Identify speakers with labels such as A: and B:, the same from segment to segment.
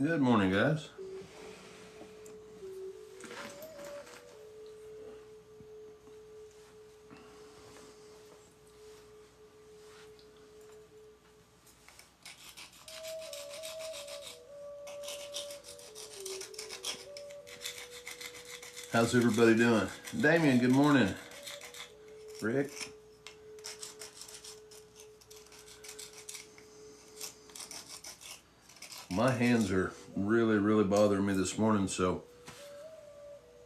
A: Good morning, guys. How's everybody doing? Damien, good morning. Rick? My hands are really bothering me this morning, so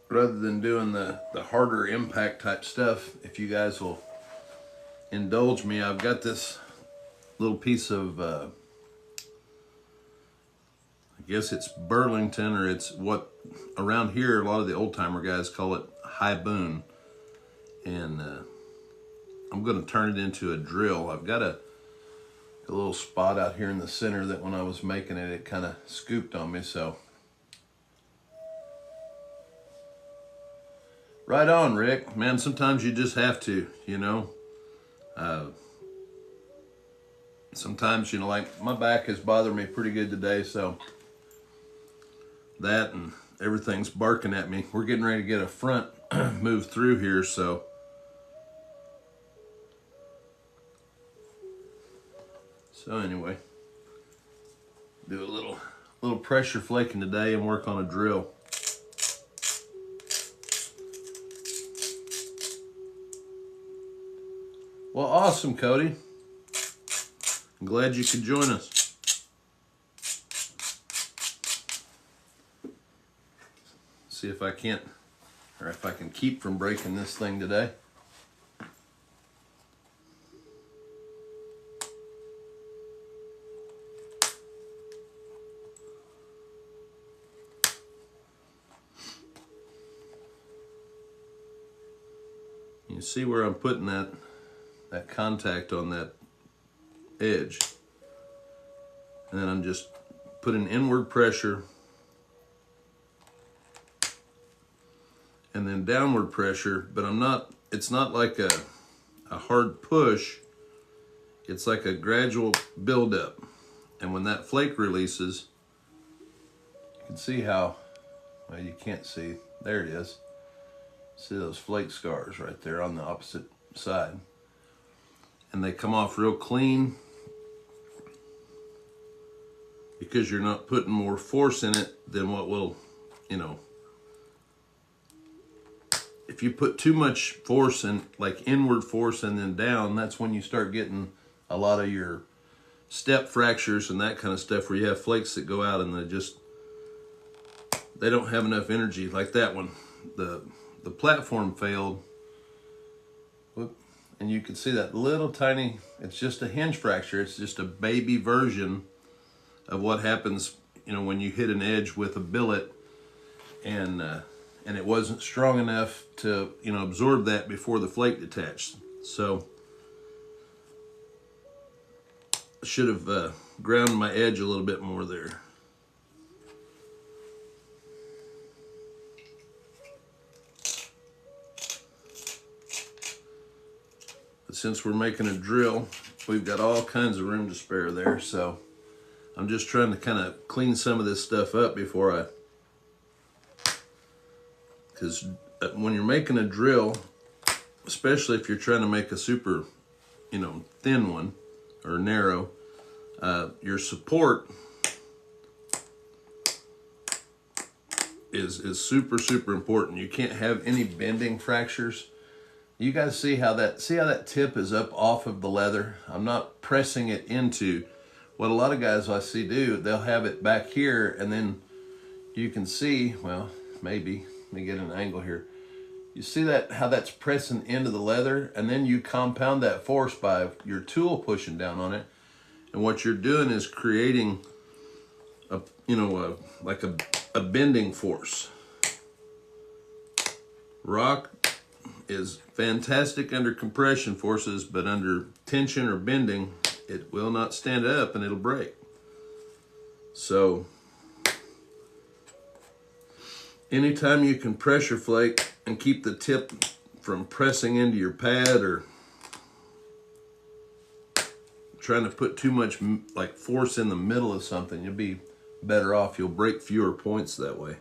A: rather than doing the harder impact type stuff, if you guys will indulge me, I've got this little piece of, I guess it's Burlington, or it's what around here a lot of the old timer guys call it high boon. And I'm going to turn it into a drill. I've got a little spot out here in the center that when I was making it, it kind of scooped on me, so. Right on, Rick. Man, sometimes you just have to, you know. Sometimes, you know, like my back has bothered me pretty good today, so that and everything's barking at me. We're getting ready to get a front move through here, so. So anyway, do a little pressure flaking today and work on a drill. Well, awesome, Cody. I'm glad you could join us. See if I can't, or if I can keep from breaking this thing today. You see where I'm putting that contact on that edge. And then I'm just putting inward pressure and then downward pressure, but it's not like a hard push. It's like a gradual buildup. And when that flake releases, you can see how, well, you can't see, there it is. See those flake scars right there on the opposite side. And they come off real clean because you're not putting more force in it than what will, you know. If you put too much force in, like inward force and then down, that's when you start getting a lot of your step fractures and that kind of stuff, where you have flakes that go out and they don't have enough energy, like that one. The platform failed. Whoop. And you can see that little tiny, it's just a hinge fracture. It's just a baby version of what happens, you know, when you hit an edge with a billet and it wasn't strong enough to, you know, absorb that before the flake detached. So I should have ground my edge a little bit more there. But since we're making a drill, we've got all kinds of room to spare there, so I'm just trying to kind of clean some of this stuff up before because when you're making a drill, especially if you're trying to make a super, you know, thin one or narrow, your support is super important. You can't have any bending fractures. You guys see how that tip is up off of the leather? I'm not pressing it into. What a lot of guys I see do, they'll have it back here, and then you can see, well, maybe, let me get an angle here. You see that, how that's pressing into the leather, and then you compound that force by your tool pushing down on it. And what you're doing is creating a, you know, like a bending force. Rock is fantastic under compression forces, but under tension or bending, it will not stand up and it'll break. So anytime you can pressure flake and keep the tip from pressing into your pad or trying to put too much like force in the middle of something, you'll be better off. You'll break fewer points that way.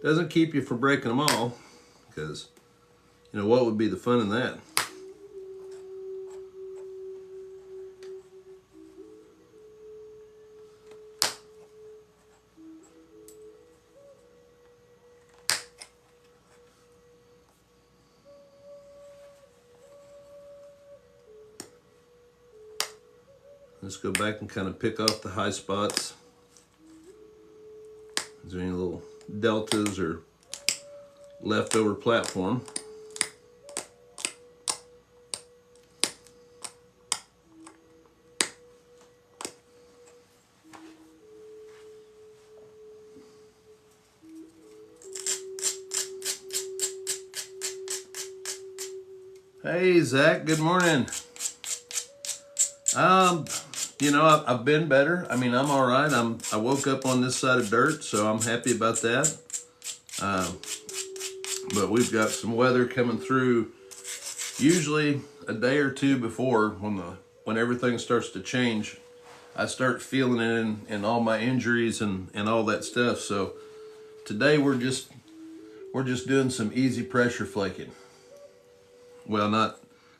A: Doesn't keep you from breaking them all, because, you know, what would be the fun in that? Let's go back and kind of pick off the high spots. Is there any little deltas or leftover platform? Hey Zach, good morning. You know, I've been better. I mean, I'm all right. I woke up on this side of dirt, so I'm happy about that. But we've got some weather coming through. Usually a day or two before, when everything starts to change, I start feeling it in all my injuries and all that stuff. So today we're just doing some easy pressure flaking. Well,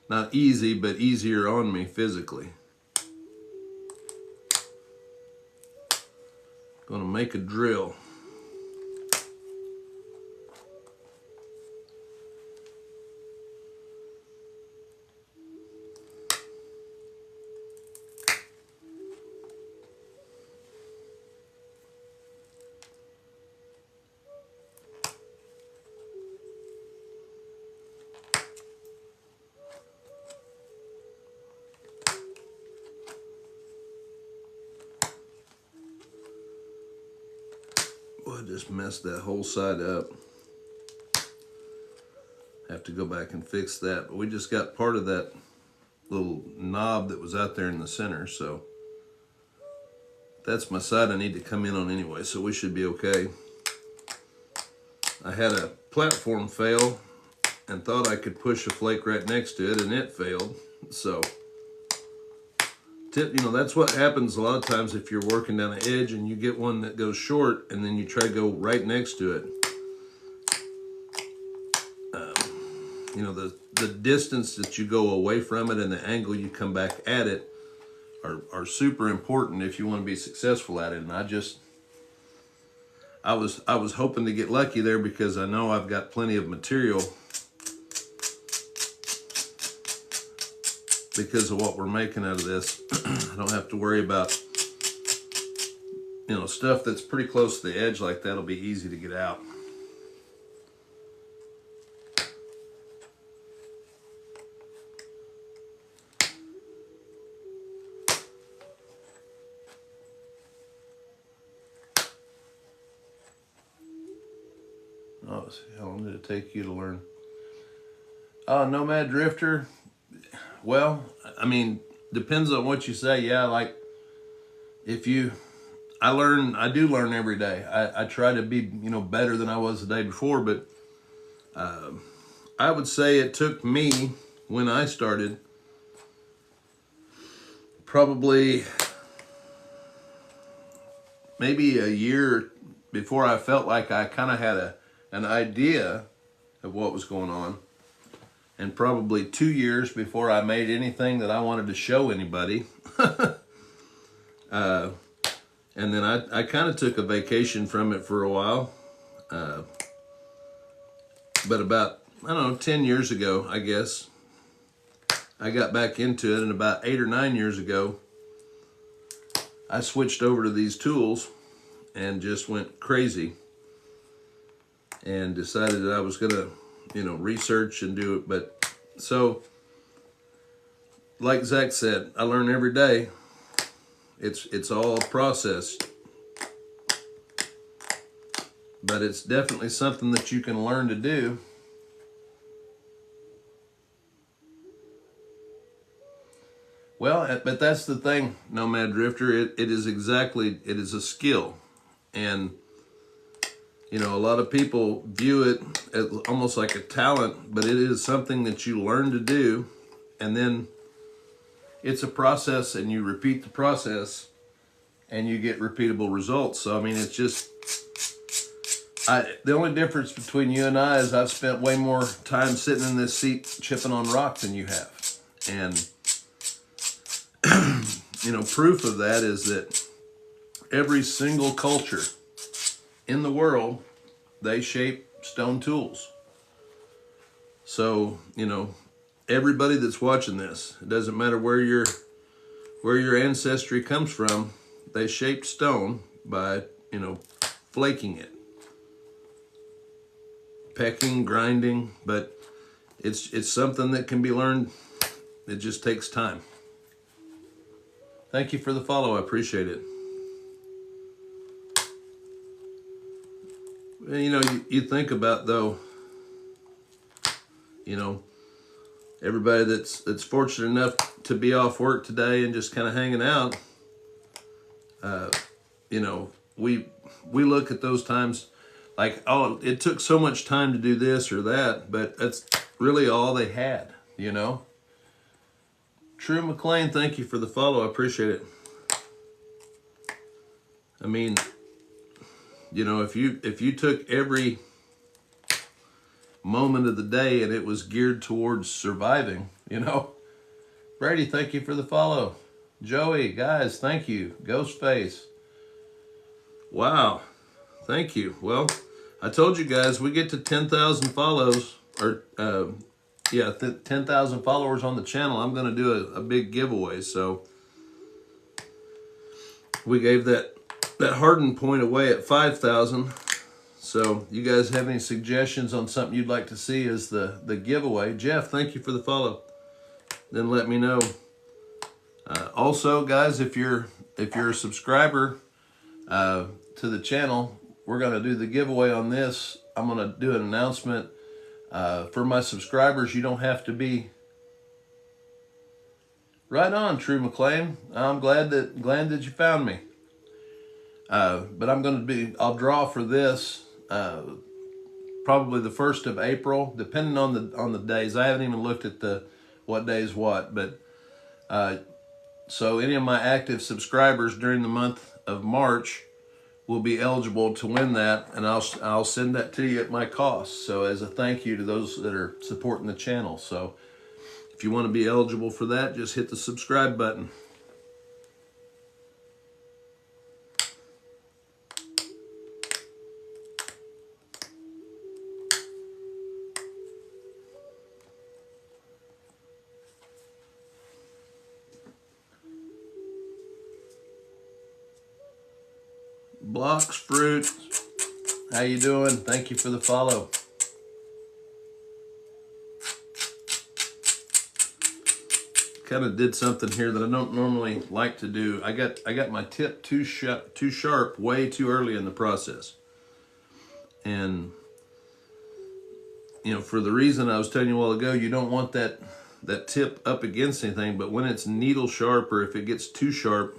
A: not easy, but easier on me physically. Gonna make a drill. Boy, I just messed that whole side up. Have to go back and fix that. But we just got part of that little knob that was out there in the center, so that's my side I need to come in on anyway, so we should be okay. I had a platform fail and thought I could push a flake right next to it, and it failed. So you know, that's what happens a lot of times if you're working down an edge and you get one that goes short and then you try to go right next to it. You know, the distance that you go away from it and the angle you come back at it are super important if you want to be successful at it. And I was hoping to get lucky there, because I know I've got plenty of material because of what we're making out of this. I don't have to worry about, you know, stuff that's pretty close to the edge like that'll be easy to get out. Oh, how long did it take you to learn? Nomad Drifter. Well, I mean, depends on what you say. Yeah, like I do learn every day. I try to be, you know, better than I was the day before, but I would say it took me, when I started, probably maybe a year before I felt like I kind of had an idea of what was going on. And probably 2 years before I made anything that I wanted to show anybody. And then I kind of took a vacation from it for a while. But about, I don't know, 10 years ago, I guess, I got back into it. And about 8 or 9 years ago, I switched over to these tools and just went crazy. And decided that I was going to, you know, research and do it. But so, like Zach said, I learn every day. It's all a process, but it's definitely something that you can learn to do. Well, but that's the thing, Nomad Drifter. It is a skill, and you know, a lot of people view it as almost like a talent, but it is something that you learn to do, and then it's a process, and you repeat the process, and you get repeatable results. So I mean, it's just, the only difference between you and I is I've spent way more time sitting in this seat chipping on rock than you have. And, you know, proof of that is that every single culture in the world, they shape stone tools. So, you know, everybody that's watching this, it doesn't matter where your ancestry comes from, they shaped stone by, you know, flaking it. Pecking, grinding, but it's something that can be learned. It just takes time. Thank you for the follow. I appreciate it. You know, you think about, though, you know, everybody that's fortunate enough to be off work today and just kind of hanging out, you know, we look at those times like, oh, it took so much time to do this or that, but that's really all they had, you know. True McLean, thank you for the follow. I appreciate it. I mean, you know, if you took every moment of the day and it was geared towards surviving, you know. Brady, thank you for the follow. Joey, guys, thank you. Ghostface. Wow. Thank you. Well, I told you guys we get to 10,000 follows, or 10,000 followers on the channel. I'm going to do a big giveaway. So we gave that hardened point away at 5,000. So you guys have any suggestions on something you'd like to see as the giveaway? Jeff, thank you for the follow. Then let me know. Also, guys, if you're a subscriber to the channel, we're going to do the giveaway on this. I'm going to do an announcement for my subscribers. You don't have to be right on, True McLean. I'm glad that you found me. But I'll draw for this probably the 1st of April, depending on the days. I haven't even looked at what day is what, but so any of my active subscribers during the month of March will be eligible to win that, and I'll send that to you at my cost. So as a thank you to those that are supporting the channel. So if you want to be eligible for that, just hit the subscribe button. Blocks Fruit, how you doing? Thank you for the follow. Kind of did something here that I don't normally like to do. I got my tip too sharp way too early in the process, and you know, for the reason I was telling you a while ago, you don't want that tip up against anything. But when it's needle sharp, or if it gets too sharp,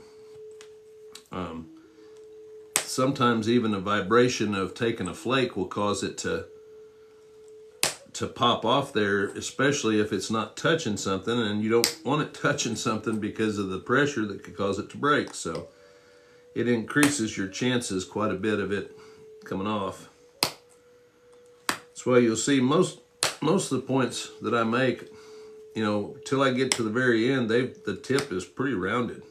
A: sometimes even a vibration of taking a flake will cause it to pop off there, especially if it's not touching something, and you don't want it touching something because of the pressure that could cause it to break. So it increases your chances quite a bit of it coming off. That's why you'll see most of the points that I make, you know, till I get to the very end, the tip is pretty rounded.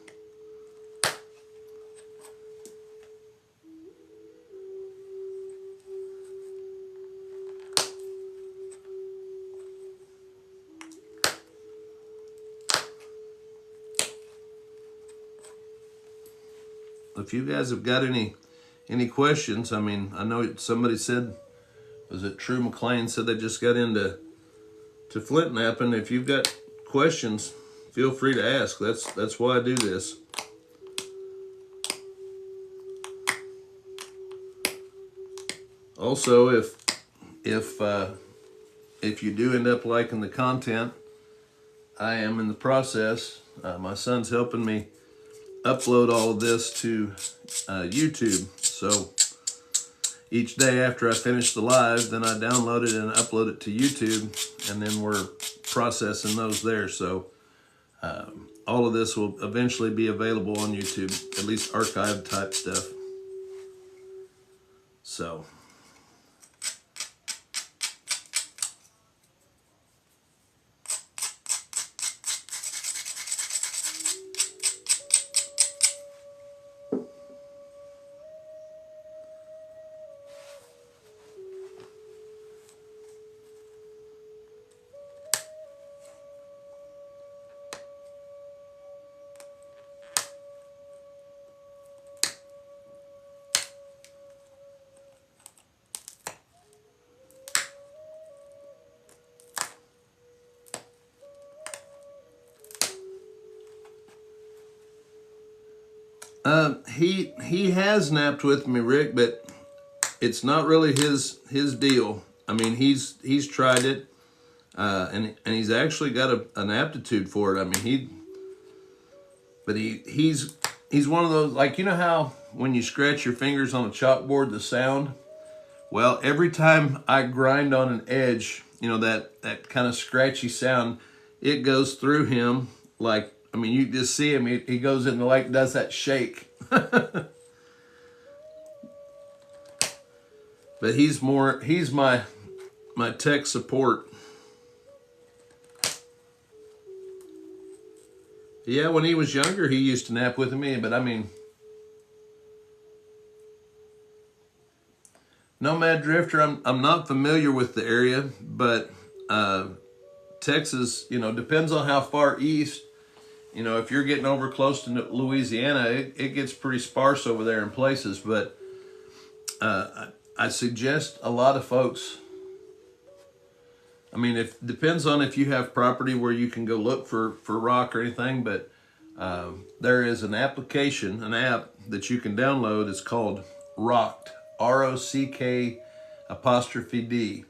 A: If you guys have got any questions, I mean, I know somebody said, was it True McLean said they just got into flint knapping. If you've got questions, feel free to ask. That's why I do this. Also, if you do end up liking the content, I am in the process. My son's helping me upload all of this to YouTube. So each day after I finish the live, then I download it and upload it to YouTube, and then we're processing those there. So All of this will eventually be available on YouTube, at least archive type stuff. So. He has napped with me, Rick, but it's not really his deal. I mean, he's tried it, and he's actually got an aptitude for it. I mean, he's one of those, like, you know how when you scratch your fingers on a chalkboard, the sound. Well, every time I grind on an edge, you know, that kind of scratchy sound, it goes through him. Like, I mean, you just see him. He goes in the lake, does that shake. But he's my tech support. Yeah, when he was younger, he used to nap with me, but I mean, Nomad Drifter, I'm not familiar with the area, but Texas, you know, depends on how far east. You know, if you're getting over close to Louisiana, it gets pretty sparse over there in places. But I suggest a lot of folks, I mean, it depends on if you have property where you can go look for rock or anything, but there is an app that you can download. It's called Rocked, ROCK apostrophe D.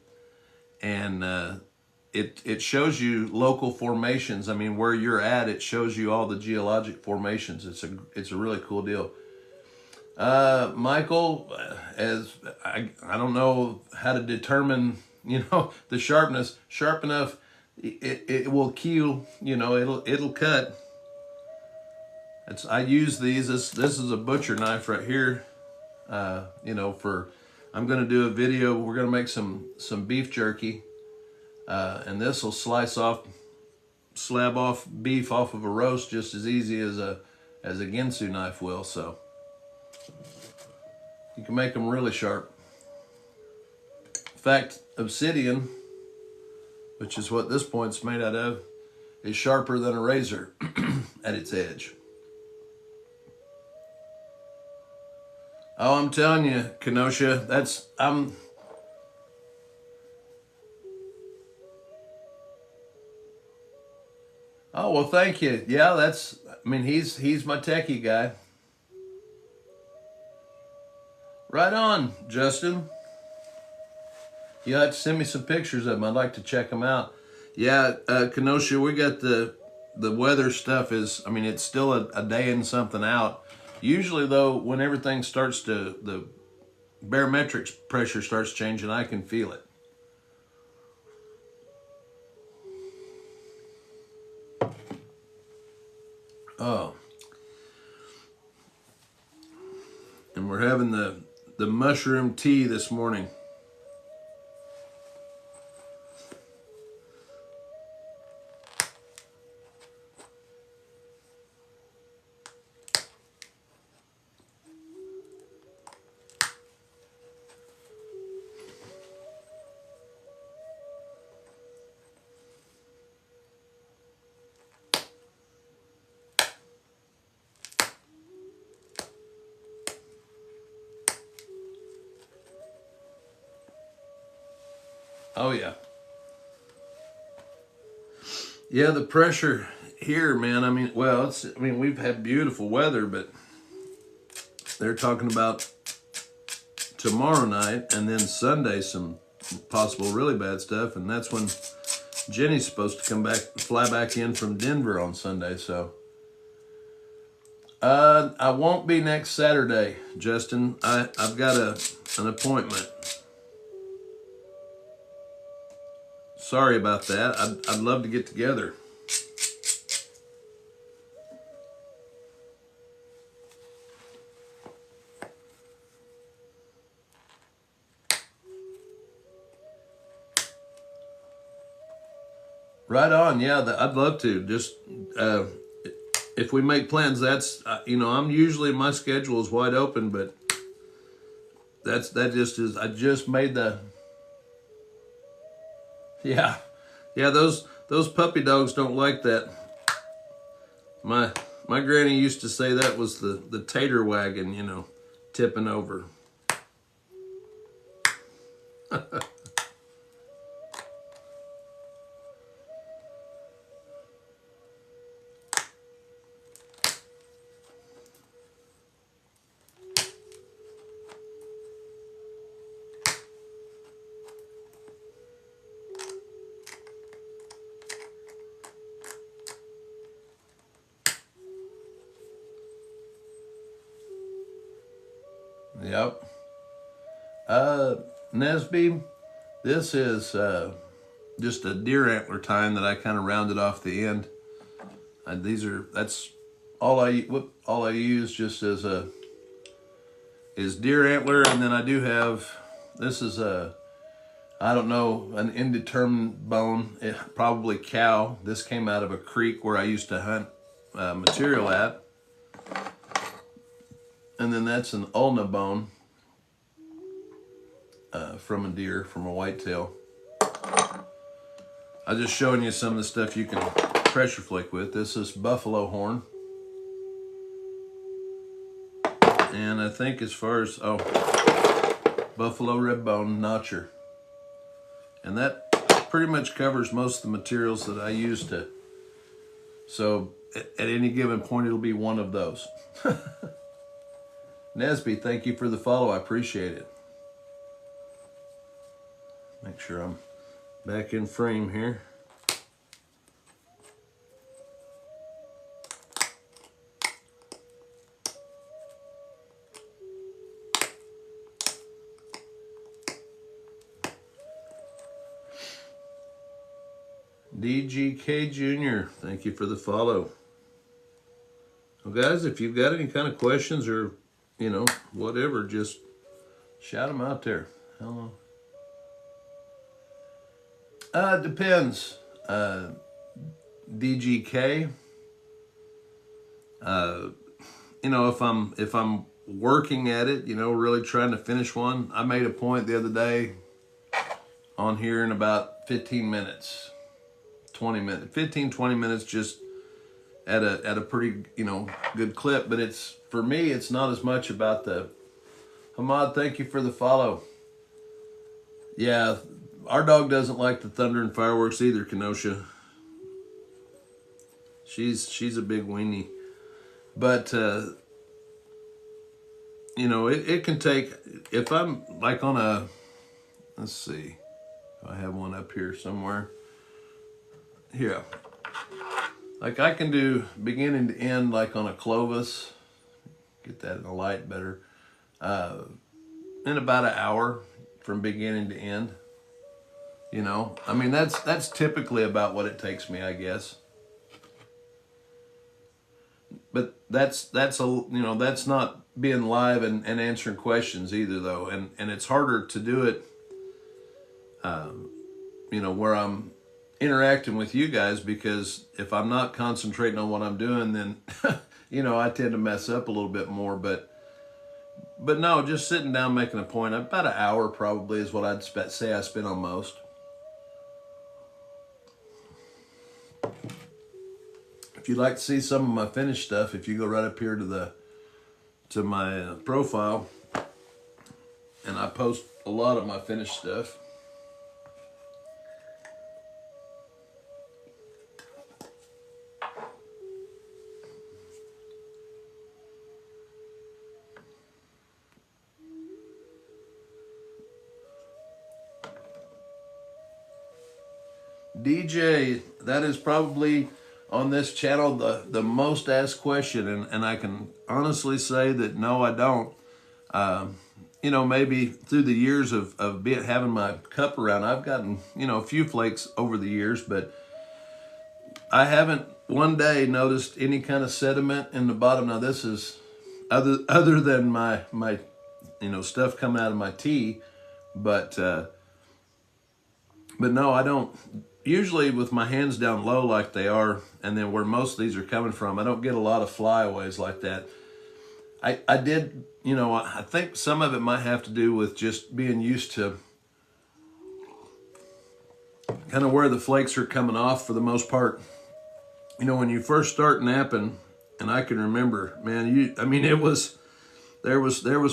A: And it shows you local formations. I mean, where you're at, it shows you all the geologic formations. It's a really cool deal. Michael, as I don't know how to determine, you know, the sharpness. Sharp enough, it will keel. You know, it'll cut. I use these. This is a butcher knife right here. You know, I'm going to do a video. We're going to make some beef jerky. And this will slab off beef off of a roast just as easy as a Ginsu knife will. So you can make them really sharp. In fact, obsidian, which is what this point's made out of, is sharper than a razor at its edge. Oh, I'm telling you, Kenosha, Oh, well, thank you. Yeah, I mean, he's my techie guy. Right on, Justin. You'll have to send me some pictures of them. I'd like to check them out. Yeah, Kenosha, we got the weather stuff is, I mean, it's still a day and something out. Usually, though, when everything starts the barometric pressure starts changing, I can feel it. Oh. And we're having the mushroom tea this morning. Oh, yeah. Yeah, the pressure here, man, I mean, well, we've had beautiful weather, but they're talking about tomorrow night and then Sunday some possible really bad stuff, and that's when Jenny's supposed to fly back in from Denver on Sunday, so. I won't be next Saturday, Justin. I've got an appointment. Sorry about that. I'd love to get together. Right on. Yeah, I'd love to. Just if we make plans, that's I'm usually my schedule is wide open, but that just is. I just made the yeah yeah those puppy dogs don't like that. My my granny used to say that was the tater wagon, tipping over. Yep. Nesby, this is just a deer antler tine that I kind of rounded off the end. That's all I use just as is deer antler, and then I do have, this is I don't know, an indeterminate bone, probably cow. This came out of a creek where I used to hunt material at. And then that's an ulna bone from a deer, from a whitetail. I'm just showing you some of the stuff you can pressure flake with. This is buffalo horn. And I think as far as, buffalo rib bone notcher. And that pretty much covers most of the materials that I use to, so at any given point, it'll be one of those. Nesby, thank you for the follow. I appreciate it. Make sure I'm back in frame here. DGK Jr., thank you for the follow. Well, guys, if you've got any kind of questions or, whatever, just shout them out there. Hello. Depends. DGK. If I'm working at it, really trying to finish one. I made a point the other day on here in about 15 minutes, 20 minutes, 15, 20 minutes, just at a pretty, good clip. But for me, it's not as much about the, Hamad, thank you for the follow. Yeah, our dog doesn't like the thunder and fireworks either, Kenosha. She's a big weenie. But, it can take, if I'm like on a, let's see, if I have one up here somewhere. Here. Like I can do beginning to end like on a Clovis, get that in the light better, in about an hour from beginning to end. That's typically about what it takes me, I guess. But that's not being live and answering questions either, though. And it's harder to do it, where I'm interacting with you guys, because if I'm not concentrating on what I'm doing, then, I tend to mess up a little bit more. But no, just sitting down, making a point, about an hour probably is what I'd say I spend on most. If you'd like to see some of my finished stuff, if you go right up here to my profile, and I post a lot of my finished stuff. DJ, that is probably on this channel the most asked question, and I can honestly say that no, I don't. Maybe through the years of having my cup around, I've gotten, a few flakes over the years, but I haven't one day noticed any kind of sediment in the bottom. Now this is other than my stuff coming out of my tea, but no, I don't. usually with my hands down low like they are, and then where most of these are coming from, I don't get a lot of flyaways like that. I did, you know, I think some of it might have to do with just being used to kind of where the flakes are coming off for the most part. You know, when you first start napping, and I can remember, man, I mean, there was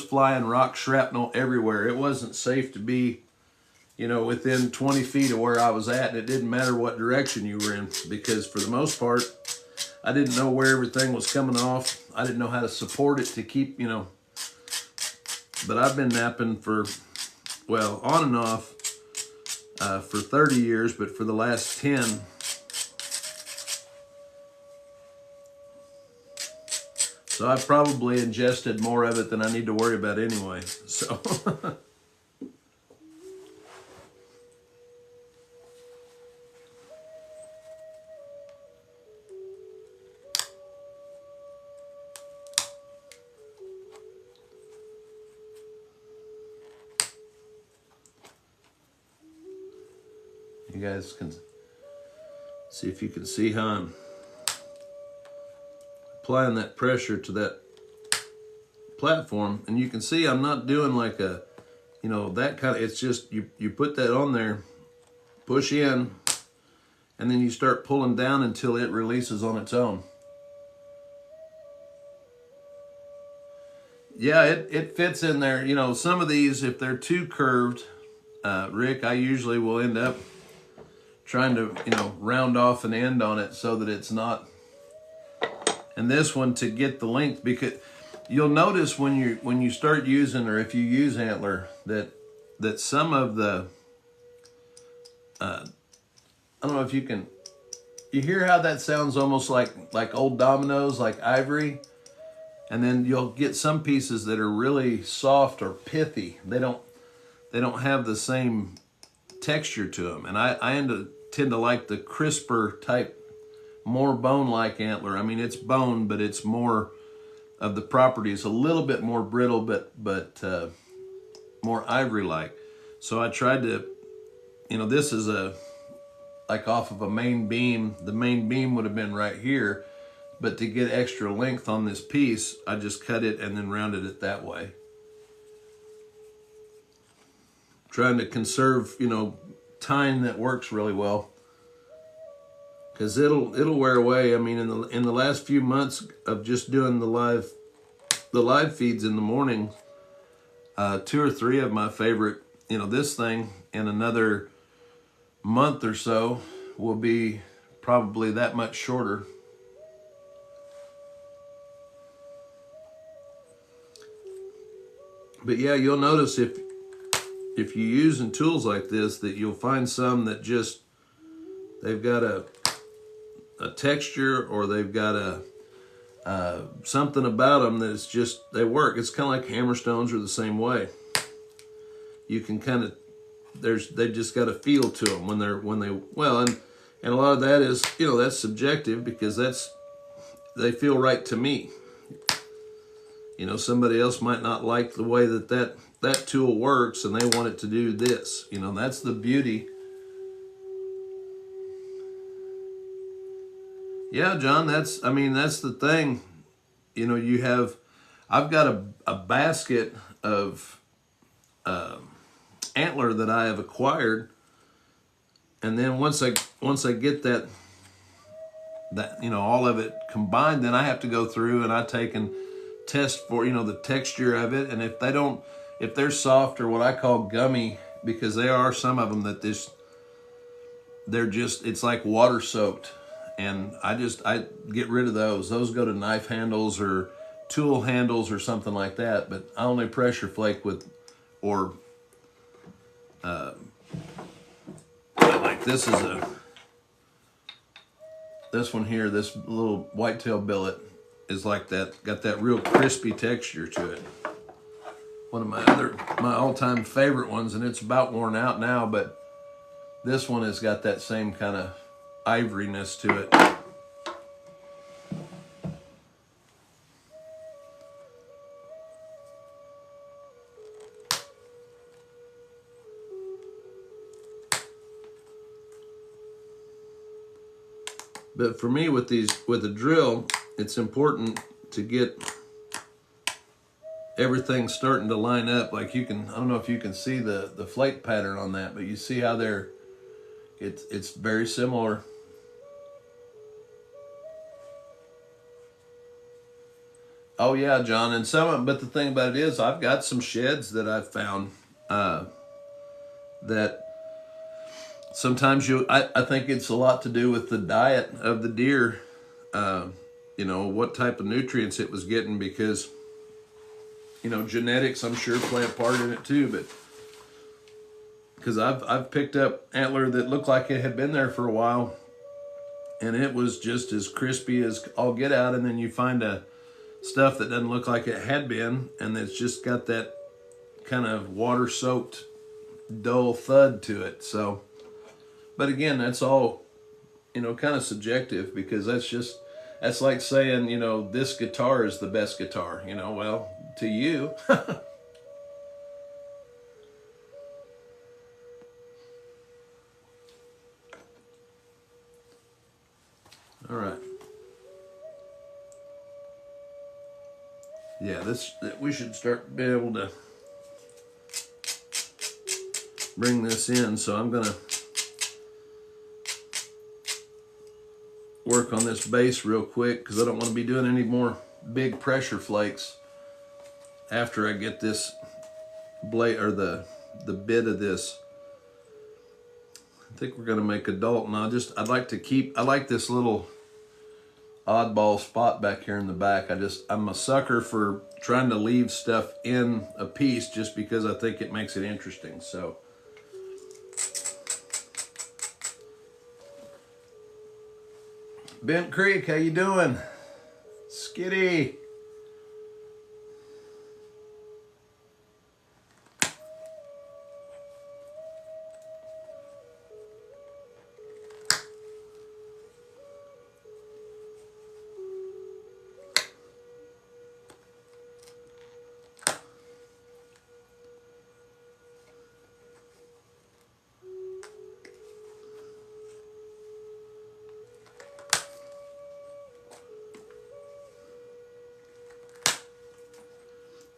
A: flying rock shrapnel everywhere. It wasn't safe to be, you know, within 20 feet of where I was at, and it didn't matter what direction you were in, because for the most part, I didn't know where everything was coming off. I didn't know how to support it to keep, you know. But I've been napping for, well, on and off for 30 years, but for the last 10, so I've probably ingested more of it than I need to worry about anyway. So you guys can see if you can see how I'm applying that pressure to that platform, and you can see I'm not doing like a, you know, that kind of, it's just you put that on there, push in, and then you start pulling down until it releases on its own. Yeah, it fits in there. You know, some of these, if they're too curved, Rick, I usually will end up trying to, you know, round off an end on it so that it's not. And this one, to get the length, because you'll notice when you start using, or if you use antler, that some of the I don't know if you can, you hear how that sounds almost like old dominoes, like ivory, and then you'll get some pieces that are really soft or pithy. They don't have the same texture to them, and I tend to like the crisper type, more bone-like antler. I mean, it's bone, but it's more of the properties, a little bit more brittle, but more ivory-like. So I tried to, you know, this is like off of a main beam. The main beam would have been right here, but to get extra length on this piece, I just cut it and then rounded it that way. Trying to conserve, you know, time that works really well, because it'll wear away. I mean, in the last few months of just doing the live feeds in the morning, 2 or 3 of my favorite, you know, this thing in another month or so will be probably that much shorter. But yeah, you'll notice if you're using tools like this, that you'll find some that just, they've got a texture, or they've got a something about them that it's just, they work. It's kind of like hammerstones are the same way. You can kind of, they've just got a feel to them when they well, and a lot of that is, you know, that's subjective, because they feel right to me. You know, somebody else might not like the way that tool works, and they want it to do this. You know, that's the beauty. Yeah, John, that's the thing. You know, I've got a basket of antler that I have acquired, and then once I get that, you know, all of it combined, then I have to go through and I take and test for, you know, the texture of it, and if they're soft, or what I call gummy, because there are some of them that it's like water soaked, and I get rid of those. Those go to knife handles or tool handles or something like that, but I only pressure flake with, or like this one here, this little whitetail billet is like that, got that real crispy texture to it. One of my all-time favorite ones, and it's about worn out now, but this one has got that same kind of ivoryness to it. But for me, with a drill, it's important to get everything starting to line up. Like I don't know if you can see the flake pattern on that, but you see how it's very similar. Oh yeah, John, but the thing about it is, I've got some sheds that I've found that sometimes I think it's a lot to do with the diet of the deer. What type of nutrients it was getting, because genetics, I'm sure, play a part in it too. But because I've picked up antler that looked like it had been there for a while, and it was just as crispy as all get out, and then you find stuff that doesn't look like it had been, and it's just got that kind of water soaked dull thud to it. So, but again, that's all kind of subjective, because that's like saying this guitar is the best guitar. Well, to you. All right. Yeah, we should start being able to bring this in. So I'm gonna work on this base real quick, because I don't want to be doing any more big pressure flakes after I get this blade, or the bit of this. I think we're gonna make a Dalton. I like this little oddball spot back here in the back. I'm a sucker for trying to leave stuff in a piece, just because I think it makes it interesting. So Bent Creek, how you doing? Skitty.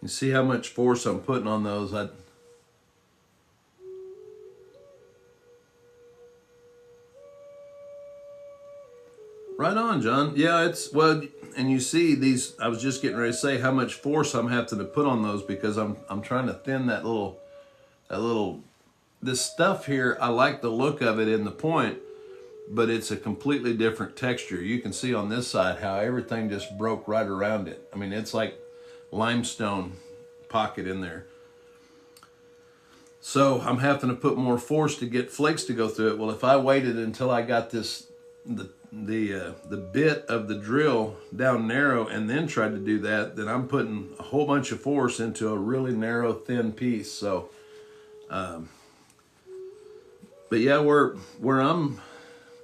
A: You see how much force I'm putting on those. Right on, John. Yeah, and you see these, I was just getting ready to say how much force I'm having to put on those, because I'm trying to thin this stuff here. I like the look of it in the point, but it's a completely different texture. You can see on this side how everything just broke right around it. I mean, it's like limestone pocket in there. So I'm having to put more force to get flakes to go through it. Well, if I waited until I got the bit of the drill down narrow and then tried to do that, then I'm putting a whole bunch of force into a really narrow, thin piece. So, but yeah, where I'm,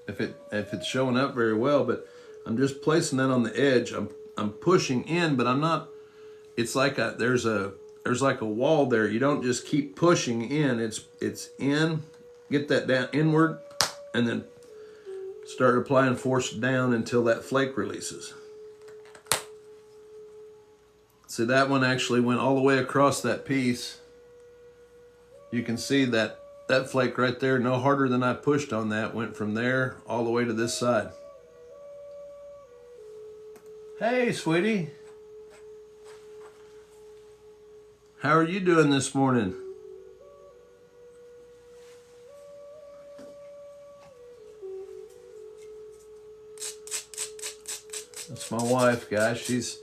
A: if it's showing up very well, but I'm just placing that on the edge. I'm pushing in, but I'm not. It's like there's like a wall there. You don't just keep pushing in. It's in. Get that down inward, and then start applying force down until that flake releases. See, that one actually went all the way across that piece. You can see that flake right there, no harder than I pushed on that, went from there all the way to this side. Hey, sweetie. How are you doing this morning? That's my wife, guys. She's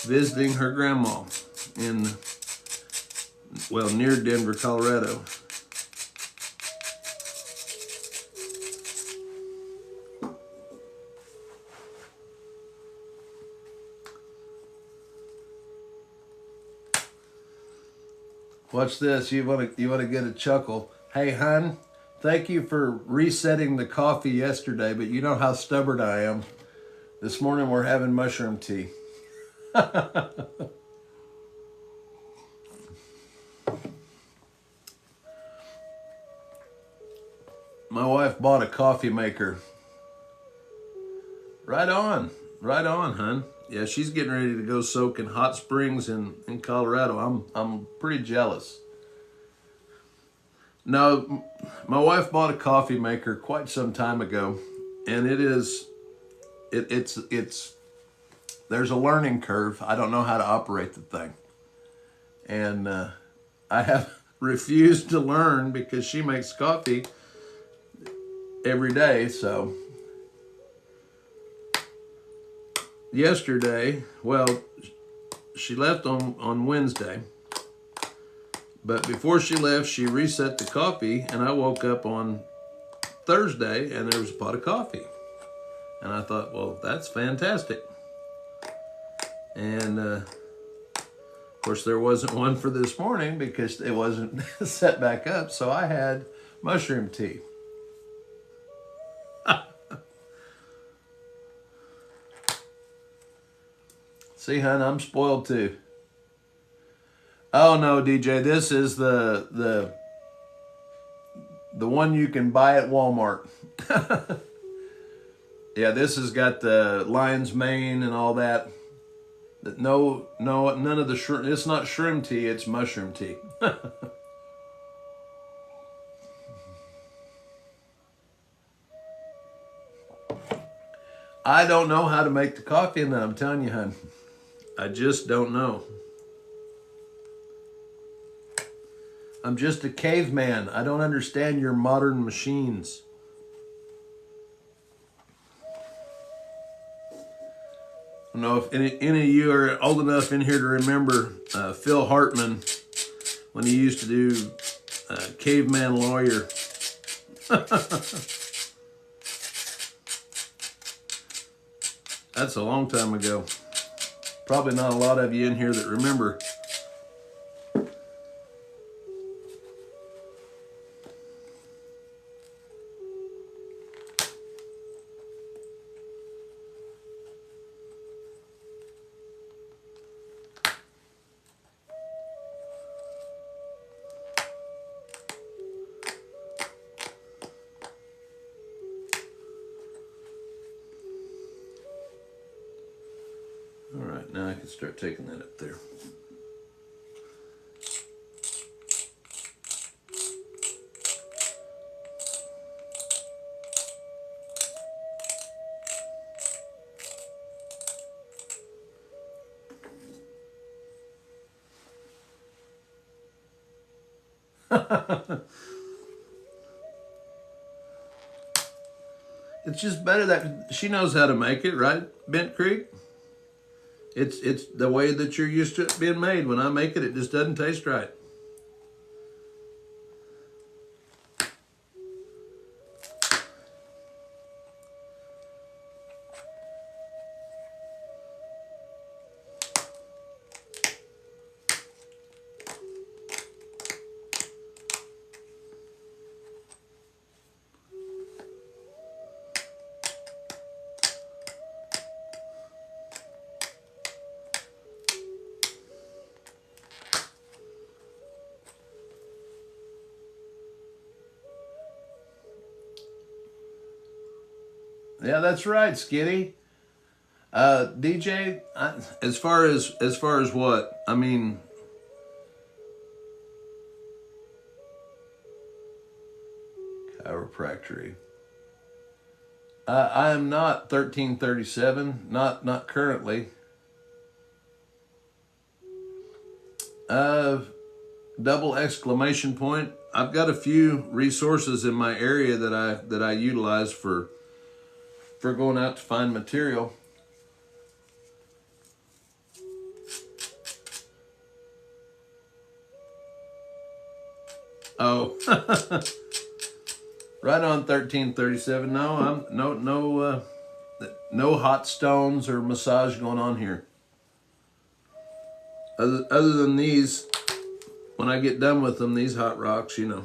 A: visiting her grandma near Denver, Colorado. Watch this. You want to get a chuckle. Hey, hon, thank you for resetting the coffee yesterday, but you know how stubborn I am. This morning we're having mushroom tea. My wife bought a coffee maker Right on, hun. Yeah, she's getting ready to go soak in hot springs in Colorado. I'm pretty jealous. No, my wife bought a coffee maker quite some time ago, and it's there's a learning curve. I don't know how to operate the thing, and I have refused to learn because she makes coffee every day. So yesterday, well, she left on Wednesday. But before she left, she reset the coffee, and I woke up on Thursday, and there was a pot of coffee. And I thought, well, that's fantastic. And, of course, there wasn't one for this morning because it wasn't set back up, so I had mushroom tea. See, hon, I'm spoiled too. Oh no, DJ, this is the one you can buy at Walmart. Yeah, this has got the lion's mane and all that. No, none of the shroom. It's not shroom tea, it's mushroom tea. I don't know how to make the coffee, and I'm telling you, hon, I just don't know. I'm just a caveman. I don't understand your modern machines. I don't know if any of you are old enough in here to remember Phil Hartman when he used to do Caveman Lawyer. That's a long time ago. Probably not a lot of you in here that remember. All right, now I can start taking that up there. It's just better that she knows how to make it, right, Bent Creek? It's the way that you're used to it being made. When I make it, it just doesn't taste right. Yeah, that's right, Skitty. DJ, as far as what? I mean, chiropractic. I am not 1337, not currently. Double exclamation point. I've got a few resources in my area that I utilize for going out to find material. Oh, right on 1337. No, I'm no hot stones or massage going on here. Other than these, when I get done with them, these hot rocks, you know.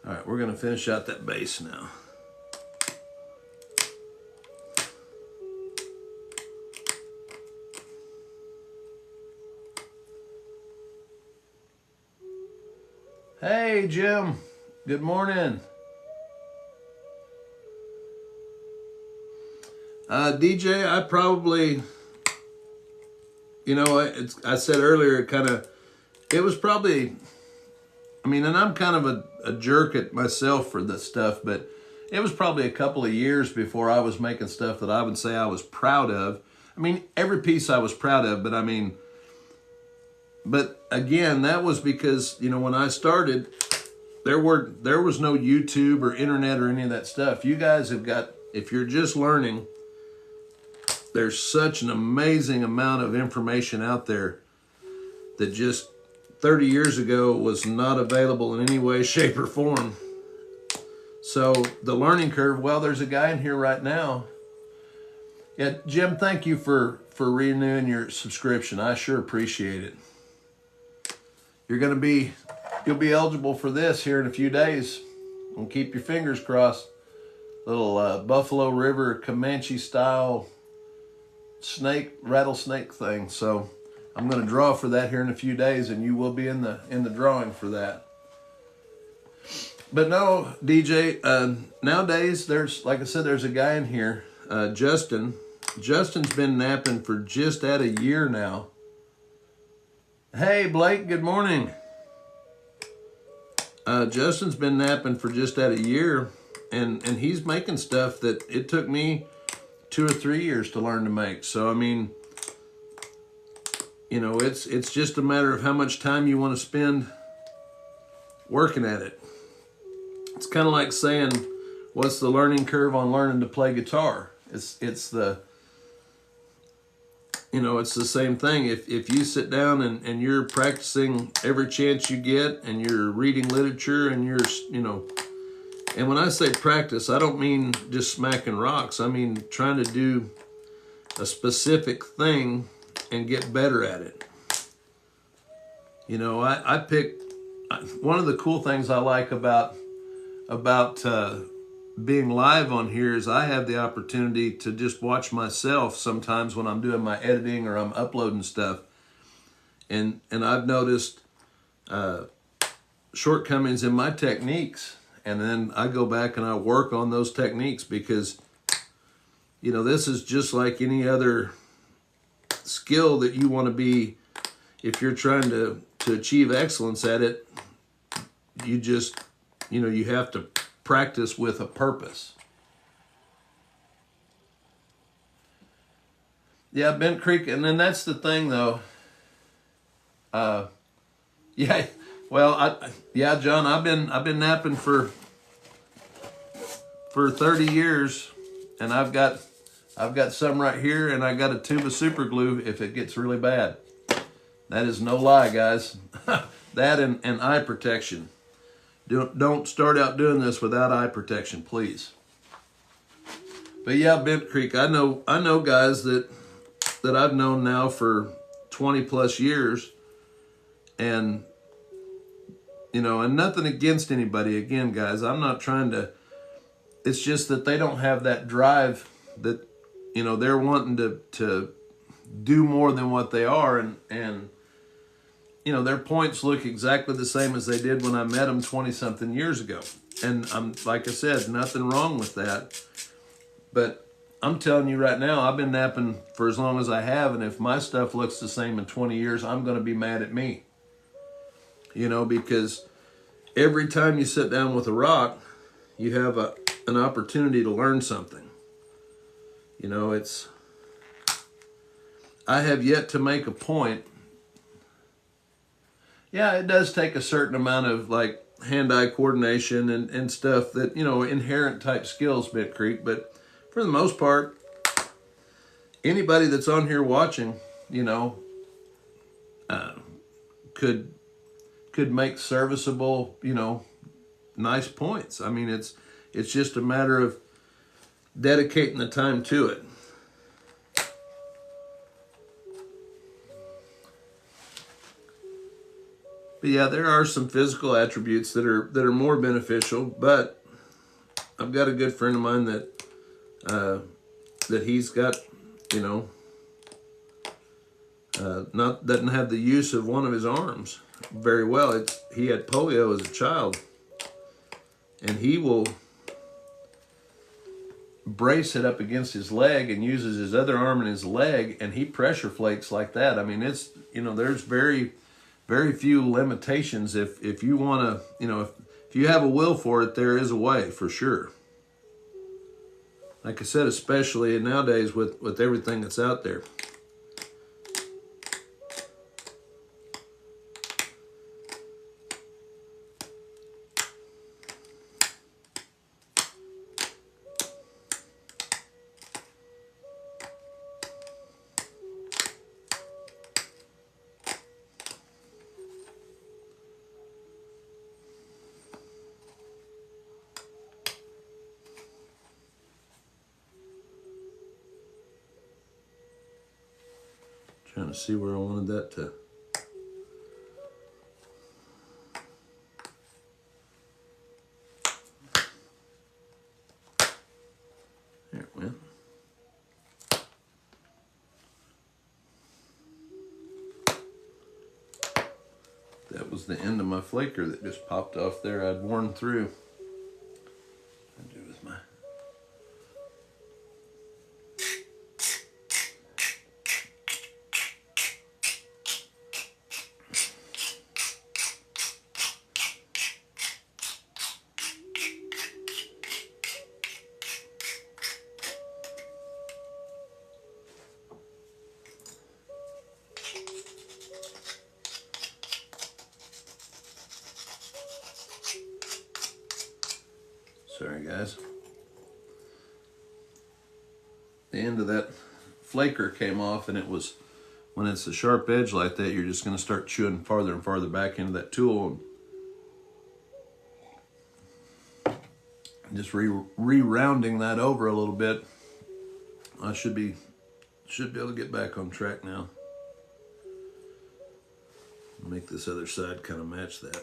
A: All right, we're gonna finish out that base now. Hey, Jim. Good morning. DJ, I probably, I said earlier, it was probably, and I'm kind of a jerk at myself for this stuff, but it was probably a couple of years before I was making stuff that I would say I was proud of. Every piece I was proud of, but again, that was because, when I started, there was no YouTube or internet or any of that stuff. You guys have got, if you're just learning, there's such an amazing amount of information out there that just 30 years ago was not available in any way, shape, or form. So the learning curve, well, there's a guy in here right now. Yeah, Jim, thank you for renewing your subscription. I sure appreciate it. You'll be eligible for this here in a few days. And keep your fingers crossed. Little Buffalo River Comanche style rattlesnake thing. So I'm going to draw for that here in a few days, and you will be in the drawing for that. But no, DJ, nowadays there's, like I said, there's a guy in here, Justin. Justin's been napping for just at a year now. Hey, Blake, good morning. Justin's been napping for just at a year, and he's making stuff that it took me 2 or 3 years to learn to make. So, it's just a matter of how much time you want to spend working at it. It's kind of like saying, what's the learning curve on learning to play guitar? It's the same thing. If you sit down and you're practicing every chance you get, and you're reading literature, and and when I say practice, I don't mean just smacking rocks. I mean trying to do a specific thing and get better at it. I pick, one of the cool things I like about being live on here is I have the opportunity to just watch myself sometimes when I'm doing my editing or I'm uploading stuff. And I've noticed shortcomings in my techniques. And then I go back and I work on those techniques because, this is just like any other skill that you want to be. If you're trying to achieve excellence at it, you just, you have to practice with a purpose. Yeah, Bent Creek, and then that's the thing though. John, I've been napping for 30 years, and I've got some right here, and I got a tube of super glue if it gets really bad. That is no lie, guys. That and eye protection. Don't start out doing this without eye protection, please. But yeah, Bent Creek, I know guys that I've known now for 20 plus years, and and nothing against anybody. Again, guys, I'm not trying to. It's just that they don't have that drive that they're wanting to do more than what they are, and their points look exactly the same as they did when I met them 20-something years ago. And I'm, like I said, nothing wrong with that. But I'm telling you right now, I've been napping for as long as I have, and if my stuff looks the same in 20 years, I'm going to be mad at me. Because every time you sit down with a rock, you have an opportunity to learn something. I have yet to make a point. Yeah, it does take a certain amount of like hand-eye coordination and stuff that, inherent type skills, Bent Creek. But for the most part, anybody that's on here watching, could make serviceable, nice points. It's just a matter of dedicating the time to it. But yeah, there are some physical attributes that are more beneficial. But I've got a good friend of mine that he's got, doesn't have the use of one of his arms, very well. He had polio as a child, and he will brace it up against his leg and uses his other arm and his leg, and he pressure flakes like that. I mean, it's, you know, there's very few limitations. If you want to, you know, if you have a will for it, there is a way for sure. Like I said, especially nowadays with everything that's out there. Trying to see where I wanted that to. There it went. That was the end of my flaker that just popped off there. I'd worn through. I'd do with my. Sorry guys. The end of that flaker came off, and it was, when it's a sharp edge like that, you're just going to start chewing farther and farther back into that tool. And just re-rounding that over a little bit. I should be able to get back on track now. Make this other side kind of match that.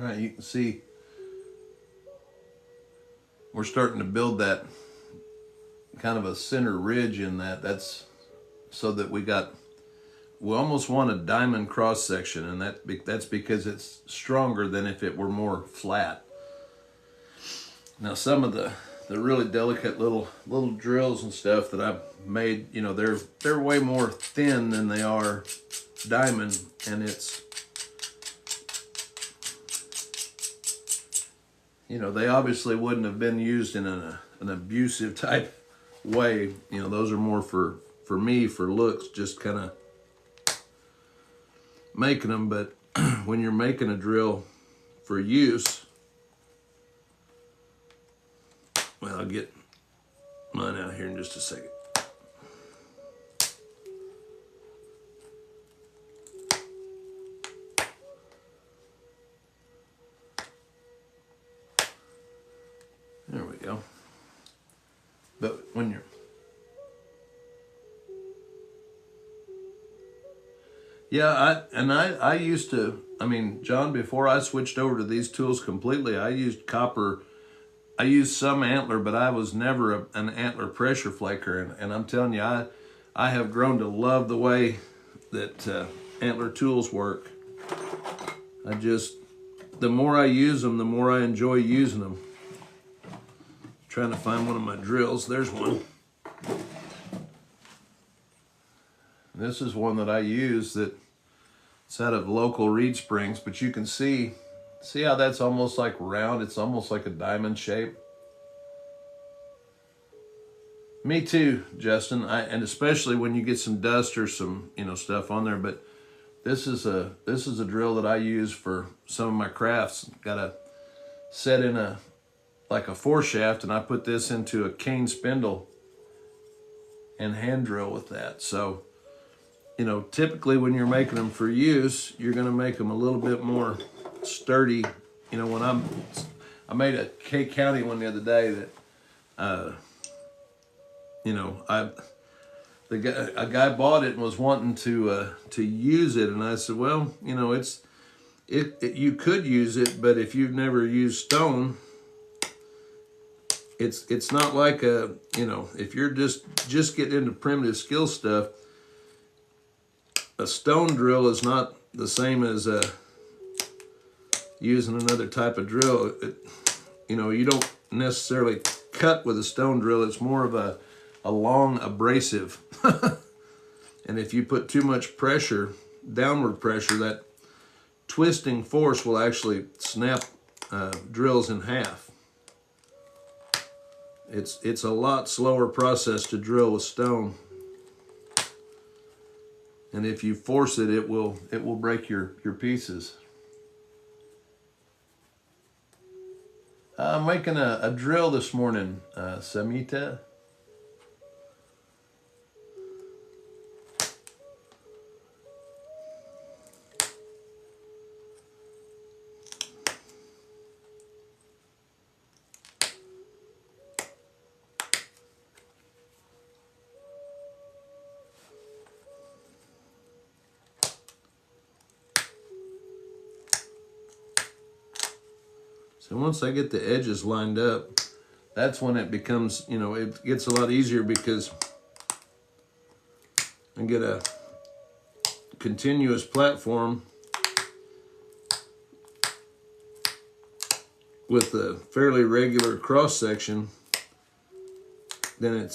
A: All right, you can see we're starting to build that kind of a center ridge in that. That's so that we almost want a diamond cross section, and that's because it's stronger than if it were more flat. Now some of the really delicate little drills and stuff that I've made, you know, they're way more thin than they are diamond, and it's, you know, they obviously wouldn't have been used in an abusive type way. You know, those are more for me, for looks, just kind of making them. But when you're making a drill for use, well, I'll get mine out here in just a second. There we go. But when you're, yeah, I used to, I mean, John, before I switched over to these tools completely, I used copper. I used some antler, but I was never an antler pressure flaker. And I'm telling you, I have grown to love the way that antler tools work. The more I use them, the more I enjoy using them. Trying to find one of my drills. There's one. This is one that I use that it's out of local Reed Springs, but you can see how that's almost like round. It's almost like a diamond shape. Me too, Justin. And especially when you get some dust or some, stuff on there. But this is a drill that I use for some of my crafts. Got a set in like a 4-shaft, and I put this into a cane spindle and hand drill with that. So, typically when you're making them for use, you're going to make them a little bit more sturdy. When I made a K County one the other day that, a guy bought it and was wanting to use it, and I said, well, you could use it, but if you've never used stone, it's not like if you're just getting into primitive skill stuff, a stone drill is not the same as using another type of drill. You don't necessarily cut with a stone drill. It's more of a long abrasive. And if you put too much pressure, downward pressure, that twisting force will actually snap drills in half. It's a lot slower process to drill with stone. And if you force it, it will break your pieces. I'm making a drill this morning, Samita. So once I get the edges lined up, that's when it becomes, it gets a lot easier, because I get a continuous platform with a fairly regular cross section. Then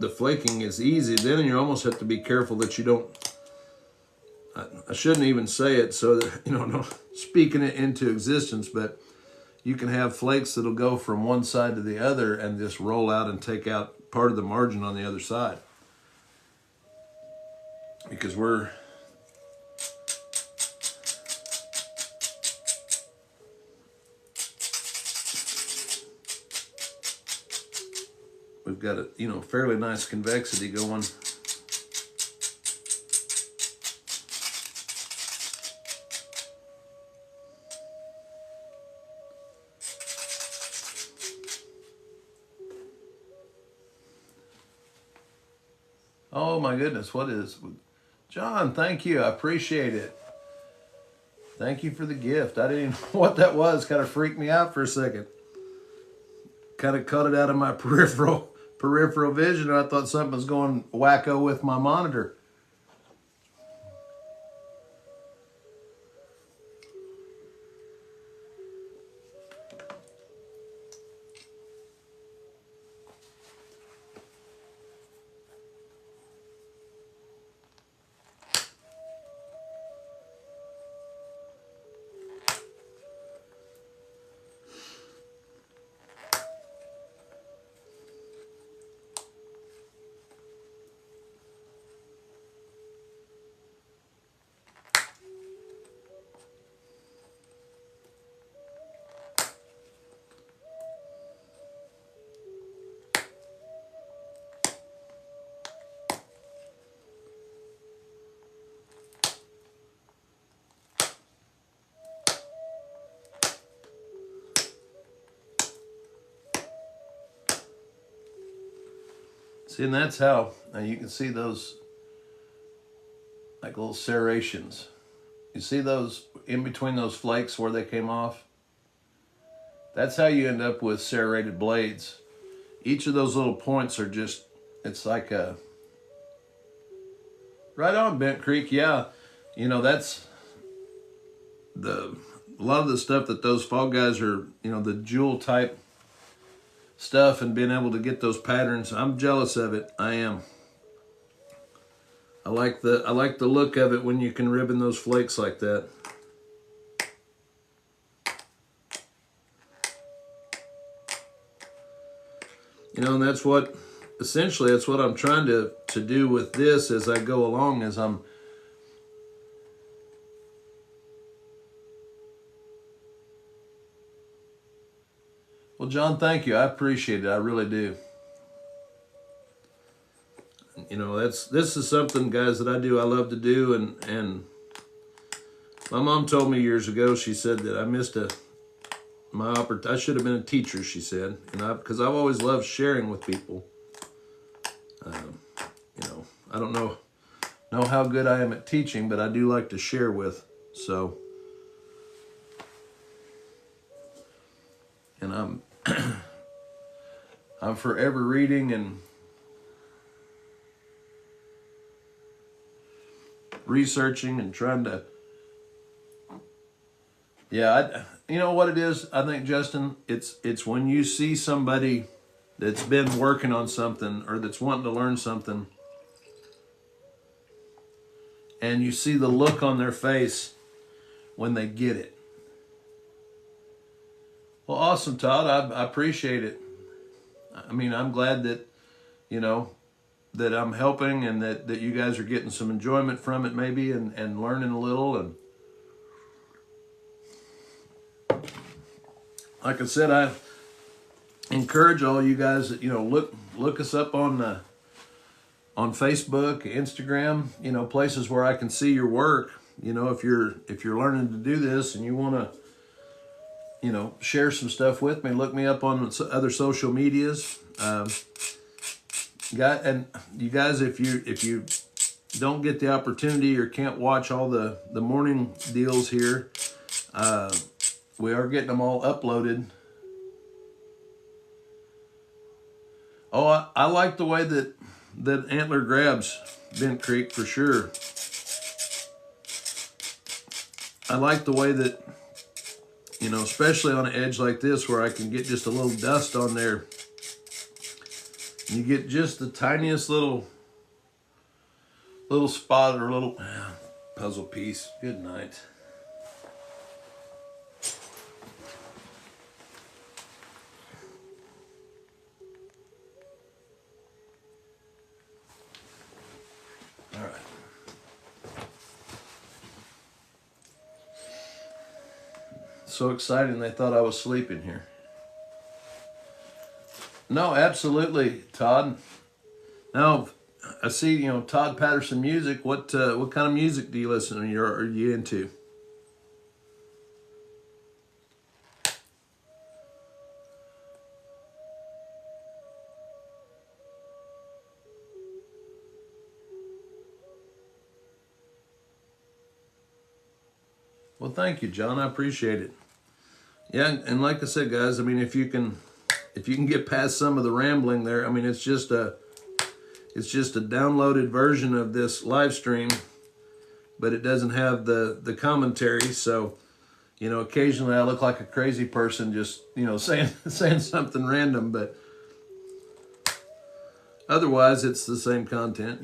A: the flaking is easy. Then you almost have to be careful that you don't, I shouldn't even say it so that, no speaking it into existence, but you can have flakes that'll go from one side to the other and just roll out and take out part of the margin on the other side. Because we've got a fairly nice convexity going. Oh my goodness, what is John? Thank you, I appreciate it. Thank you for the gift. I didn't even know what that was. Kind of freaked me out for a second. Kind of cut it out of my peripheral vision, and I thought something was going wacko with my monitor. See, and that's how, now you can see those like little serrations. You see those in between those flakes where they came off? That's how you end up with serrated blades. Each of those little points are just, it's like a, right on, Bent Creek, yeah. That's a lot of the stuff that those fall guys are, the jewel type stuff, and being able to get those patterns. I'm jealous of it. I am. I like the look of it when you can ribbon those flakes like that. And that's what I'm trying to do with this as I go along, as I'm Well, John, thank you. I appreciate it. I really do. This is something, guys, that I do. I love to do, and my mom told me years ago. She said that I missed my opportunity. I should have been a teacher, she said, because I've always loved sharing with people. I don't know how good I am at teaching, but I do like to share with. So, and I'm forever reading and researching and trying to. Yeah, you know what it is? I think, Justin, it's when you see somebody that's been working on something or that's wanting to learn something, and you see the look on their face when they get it. Well, awesome, Todd. I appreciate it. I mean, I'm glad that, that I'm helping, and that you guys are getting some enjoyment from it maybe, and learning a little. And like I said, I encourage all you guys that, look us up on Facebook, Instagram, places where I can see your work. If you're learning to do this and you want to, share some stuff with me, look me up on other social medias. And you guys, if you don't get the opportunity or can't watch all the morning deals here, we are getting them all uploaded. Oh, I like the way that Antler grabs Bent Creek for sure. I like the way that, especially on an edge like this where I can get just a little dust on there. And you get just the tiniest little spot or little puzzle piece. Good night. All right. So exciting they thought I was sleeping here. No, absolutely, Todd. Now, I see, Todd Patterson music. What kind of music do you listen to? Are you into? Well, thank you, John. I appreciate it. Yeah, and like I said, guys, I mean, if you can get past some of the rambling there, I mean, it's just a downloaded version of this live stream, but it doesn't have the commentary. So, occasionally I look like a crazy person just, saying something random, but otherwise it's the same content,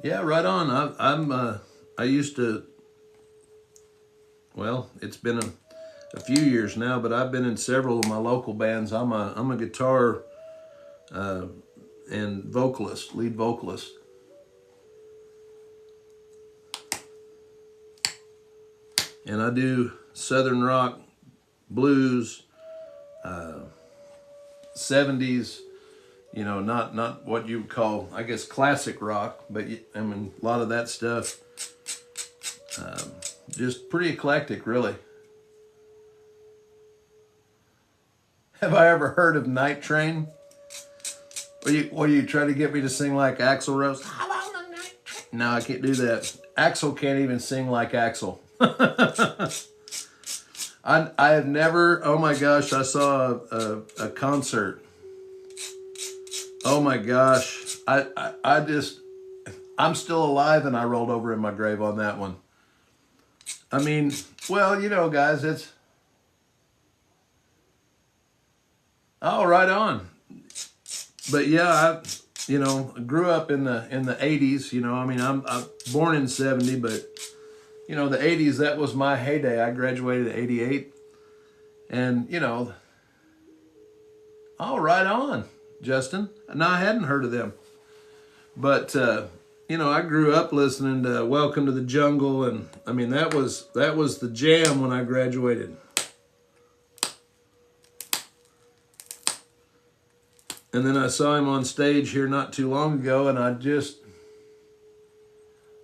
A: Yeah, right on. I used to, well, it's been a few years now, but I've been in several of my local bands. I'm a guitar and vocalist, lead vocalist. And I do Southern rock, blues, 70s, not what you would call, I guess, classic rock, but I mean, a lot of that stuff. Just pretty eclectic, really. Have I ever heard of Night Train? What you try to get me to sing like Axl Rose? How about the night train? No, I can't do that. Axl can't even sing like Axl. I have never. Oh my gosh! I saw a concert. Oh my gosh! I just. I'm still alive, and I rolled over in my grave on that one. I mean, well, you know, guys, it's. Oh, right on. But yeah, I grew up in the 80s. You know, I mean, I'm born in 70, but you know, the 80s, that was my heyday. I graduated in 88, and you know, oh, right on, Justin. No, I hadn't heard of them, but you know, I grew up listening to Welcome to the Jungle, and I mean, that was the jam when I graduated. And then I saw him on stage here not too long ago, and I just,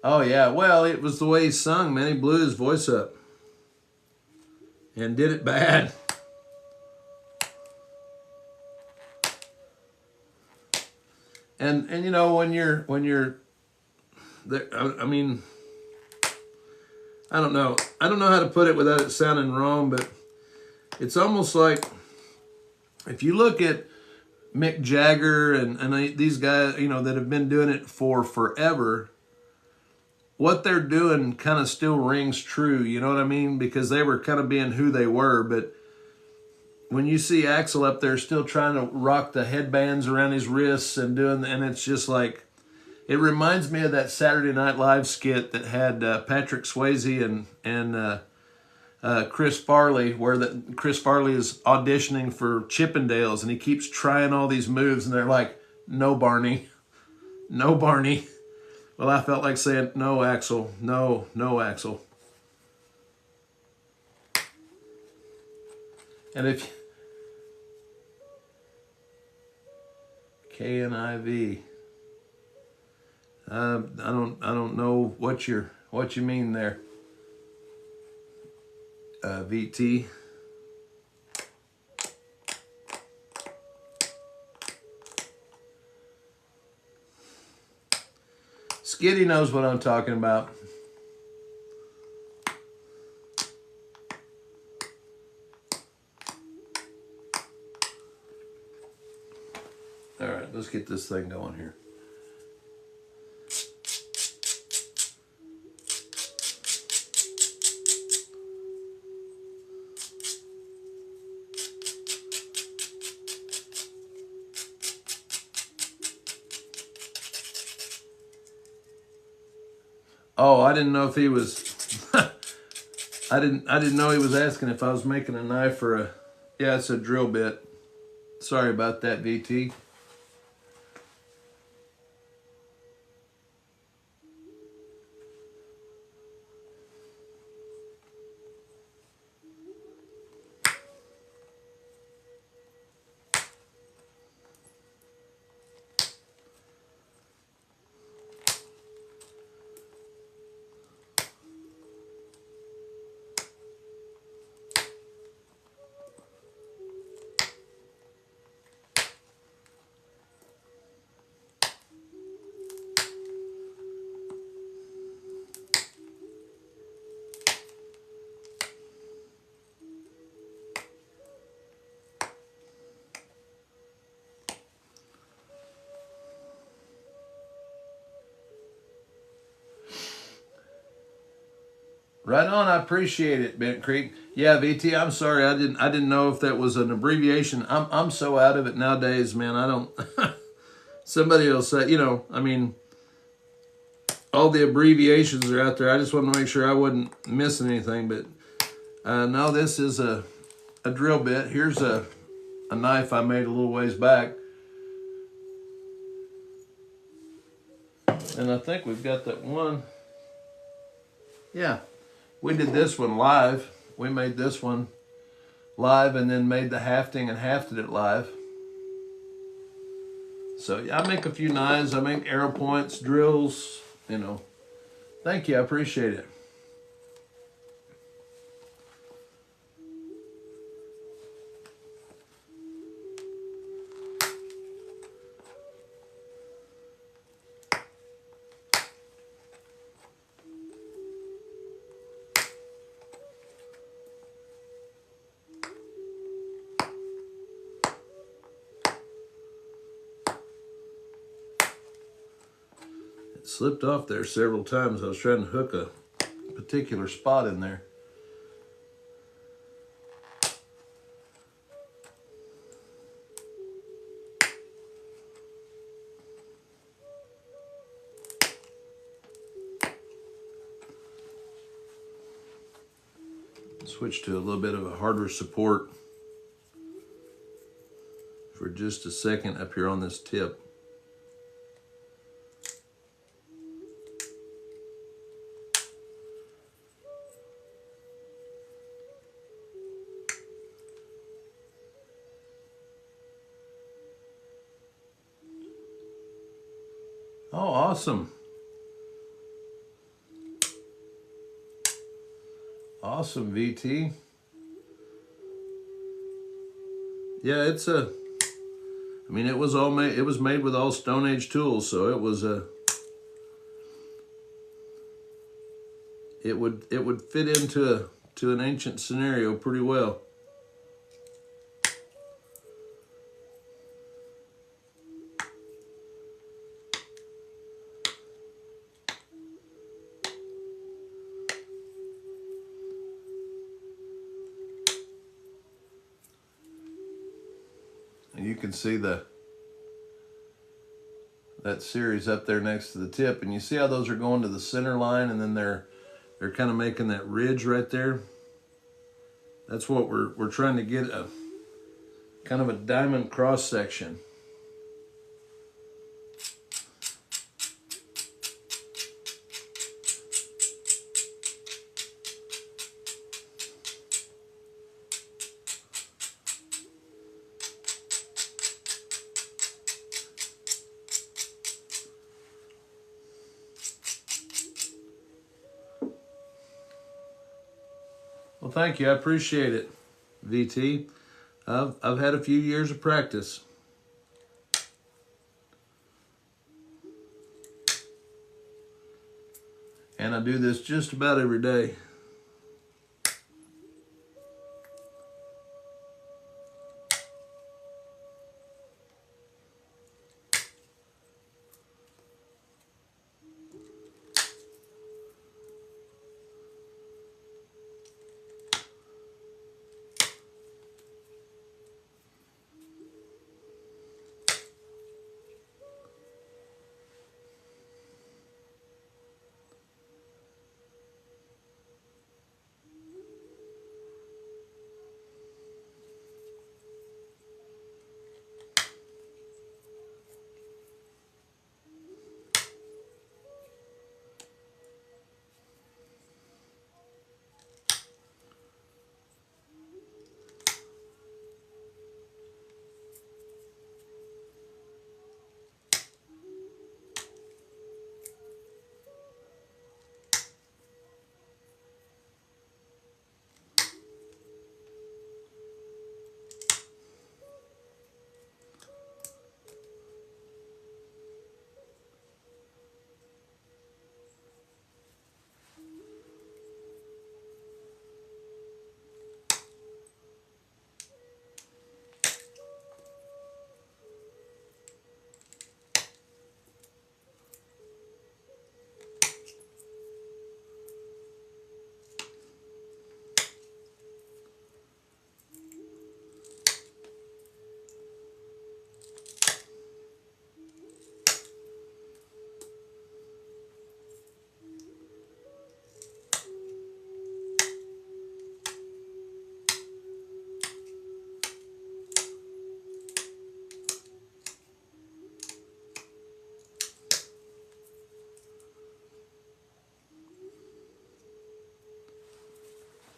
A: oh yeah, well, it was the way he sung, man. He blew his voice up and did it bad. And you know, when you're there, I mean, I don't know how to put it without it sounding wrong, but it's almost like if you look at Mick Jagger and these guys, you know, that have been doing it for forever, what they're doing kind of still rings true, you know what I mean? Because they were kind of being who they were. But when you see Axl up there still trying to rock the headbands around his wrists and it's just like, it reminds me of that Saturday Night Live skit that had Patrick Swayze and Chris Farley, where Chris Farley is auditioning for Chippendales, and he keeps trying all these moves, and they're like, "No, Barney, no, Barney." Well, I felt like saying, "No, Axl, no, Axl." And if KNIV, I don't know what you mean there. VT. Skitty knows what I'm talking about. All right, let's get this thing going here. Oh, I didn't know if he was. I didn't know he was asking if I was making a knife for a. Yeah, it's a drill bit. Sorry about that, VT. Right on, I appreciate it, Bent Creek. Yeah, VT, I'm sorry, I didn't know if that was an abbreviation. I'm so out of it nowadays, man. I don't. Somebody will say, you know, I mean, all the abbreviations are out there. I just wanted to make sure I wasn't missing anything. But no, this is a drill bit. Here's a knife I made a little ways back, and I think we've got that one. Yeah. We did this one live. We made this one live and then made the hafting and hafted it live. So yeah, I make a few knives. I make arrow points, drills, you know. Thank you. I appreciate it. slipped off there several times. I was trying to hook a particular spot in there. Switch to a little bit of a harder support for just a second up here on this tip. Oh, awesome. Awesome, VT. Yeah, it's a, I mean, it was made with all Stone Age tools, so it was a, it would fit into an ancient scenario pretty well. And you can see that series up there next to the tip, and you see how those are going to the center line, and then they're kind of making that ridge right there. That's what we're trying to get, a kind of a diamond cross section. Well, thank you. I appreciate it, VT. I've had a few years of practice. And I do this just about every day.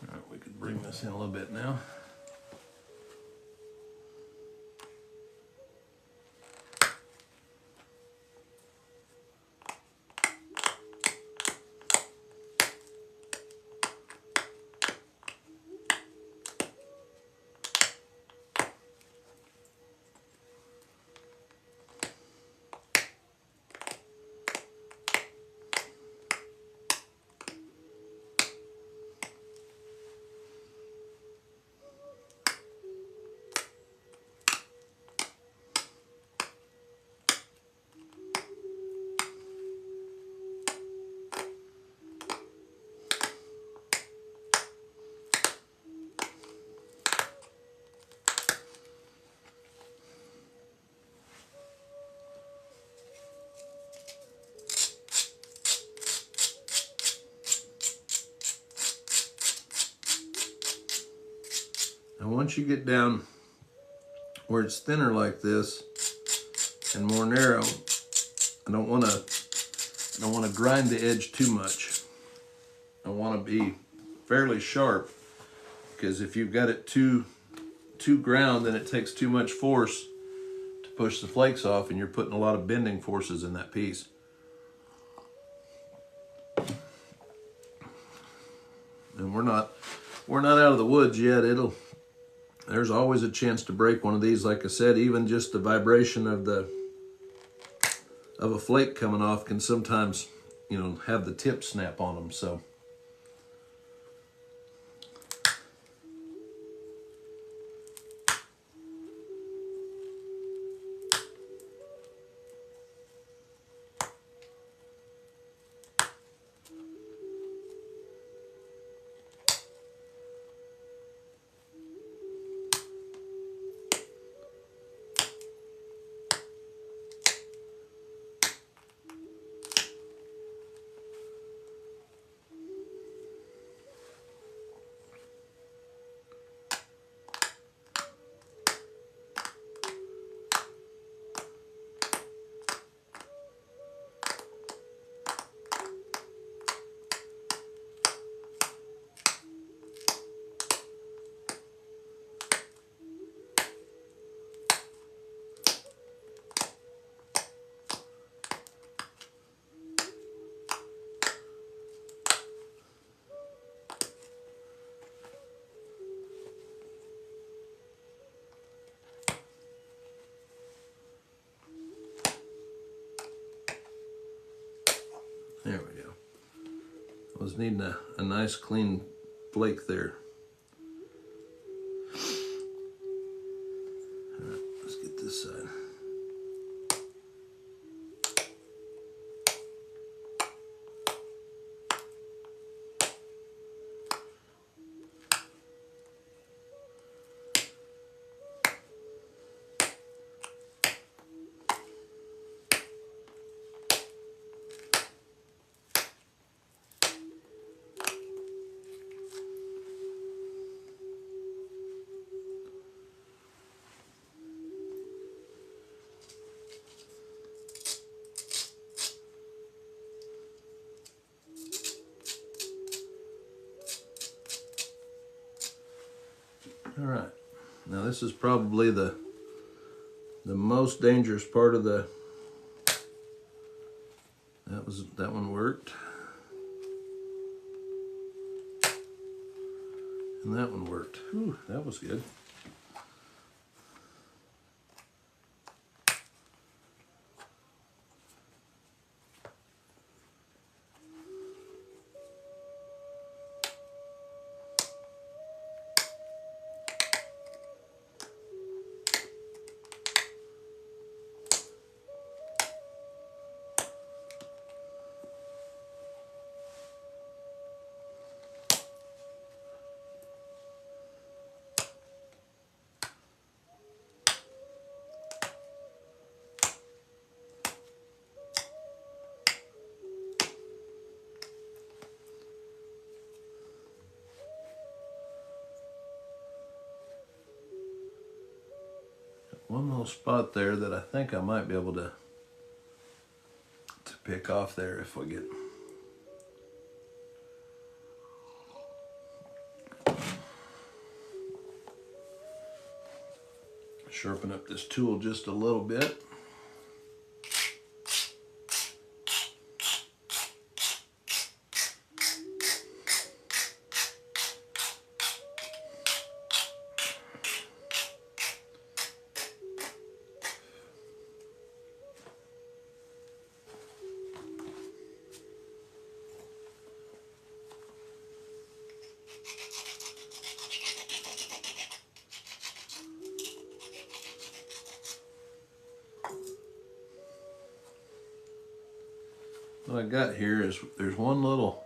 A: All right, we could bring this in a little bit now. once you get down where it's thinner like this and more narrow, I don't want to grind the edge too much. I want to be fairly sharp, because if you've got it too ground, then it takes too much force to push the flakes off, and you're putting a lot of bending forces in that piece. And we're not out of the woods yet. There's always a chance to break one of these. Like I said, even just the vibration of a flake coming off can sometimes, have the tip snap on them. So there we go. I was needing a nice clean flake there. All right, let's get this side. All right, now this is probably the most dangerous part of that one worked. And that one worked. Whew, that was good. One little spot there that I think I might be able to pick off there if we get. Sharpen up this tool just a little bit. What I got here is there's one little,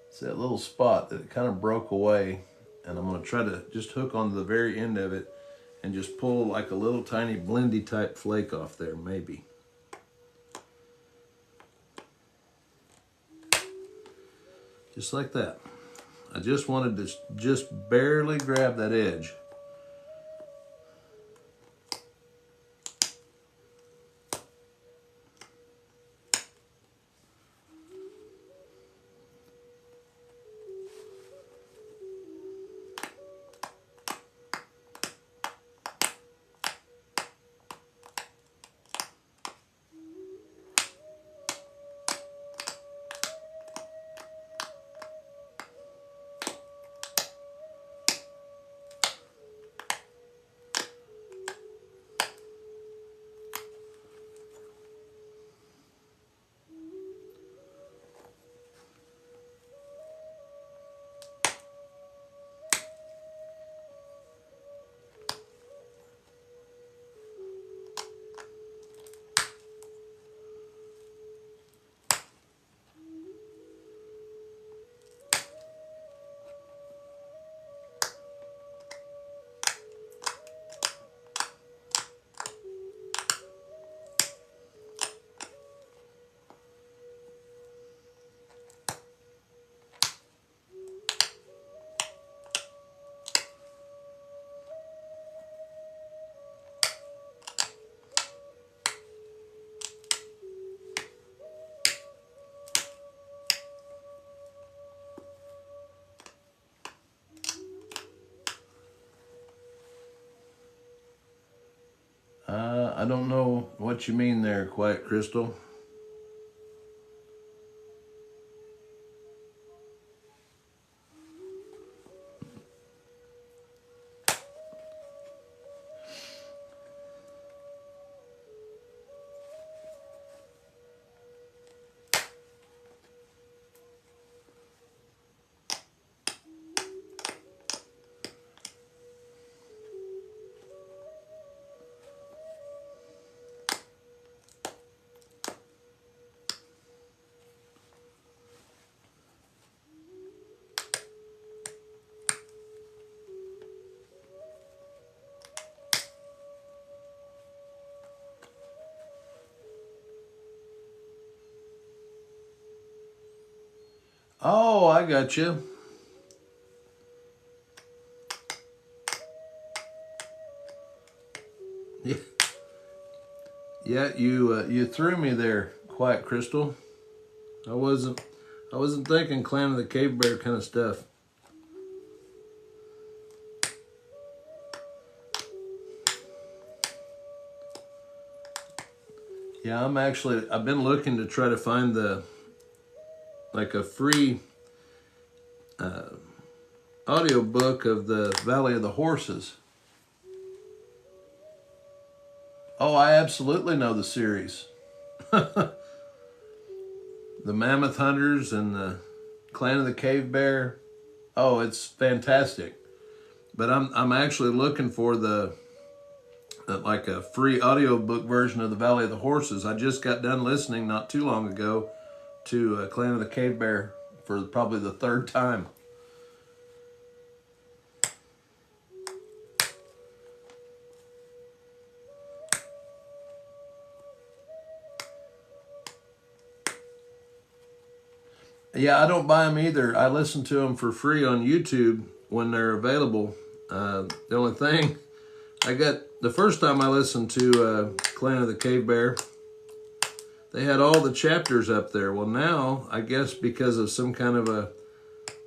A: it's that little spot that it kind of broke away, and I'm going to try to just hook onto the very end of it and just pull like a little tiny blendy type flake off there, maybe. Just like that. I just wanted to just barely grab that edge. I don't know what you mean there, Quiet Crystal. Oh, I got you. Yeah, yeah. You threw me there, Quiet Crystal. I wasn't thinking Clan of the Cave Bear kind of stuff. Yeah, I've been looking to try to find like a free audio book of the Valley of the Horses. Oh, I absolutely know the series. The Mammoth Hunters and the Clan of the Cave Bear. Oh, it's fantastic. But I'm actually looking for the like a free audiobook version of the Valley of the Horses. I just got done listening not too long ago to Clan of the Cave Bear for probably the third time. Yeah, I don't buy them either. I listen to them for free on YouTube when they're available. The only thing, I got the first time I listened to Clan of the Cave Bear, they had all the chapters up there. Well, now I guess because of some kind of a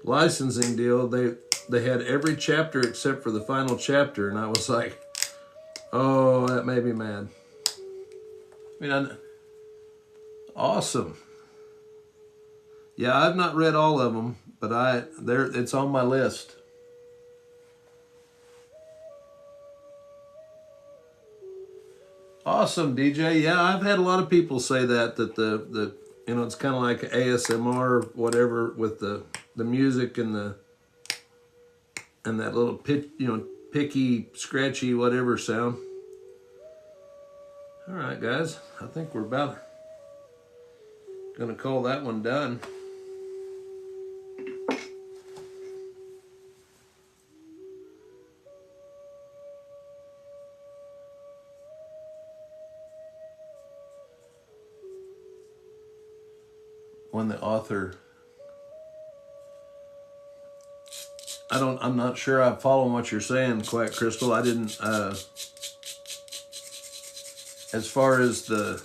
A: licensing deal, they had every chapter except for the final chapter, and I was like, oh, that made me mad. I mean, awesome. Yeah, I've not read all of them, but it's on my list. Awesome, DJ. Yeah, I've had a lot of people say that the it's kind of like ASMR, whatever, with the music and that little picky, scratchy, whatever sound. All right, guys, I think we're about gonna call that one done. When the author, I'm not sure I'm following what you're saying, Quiet Crystal. I didn't, as far as the,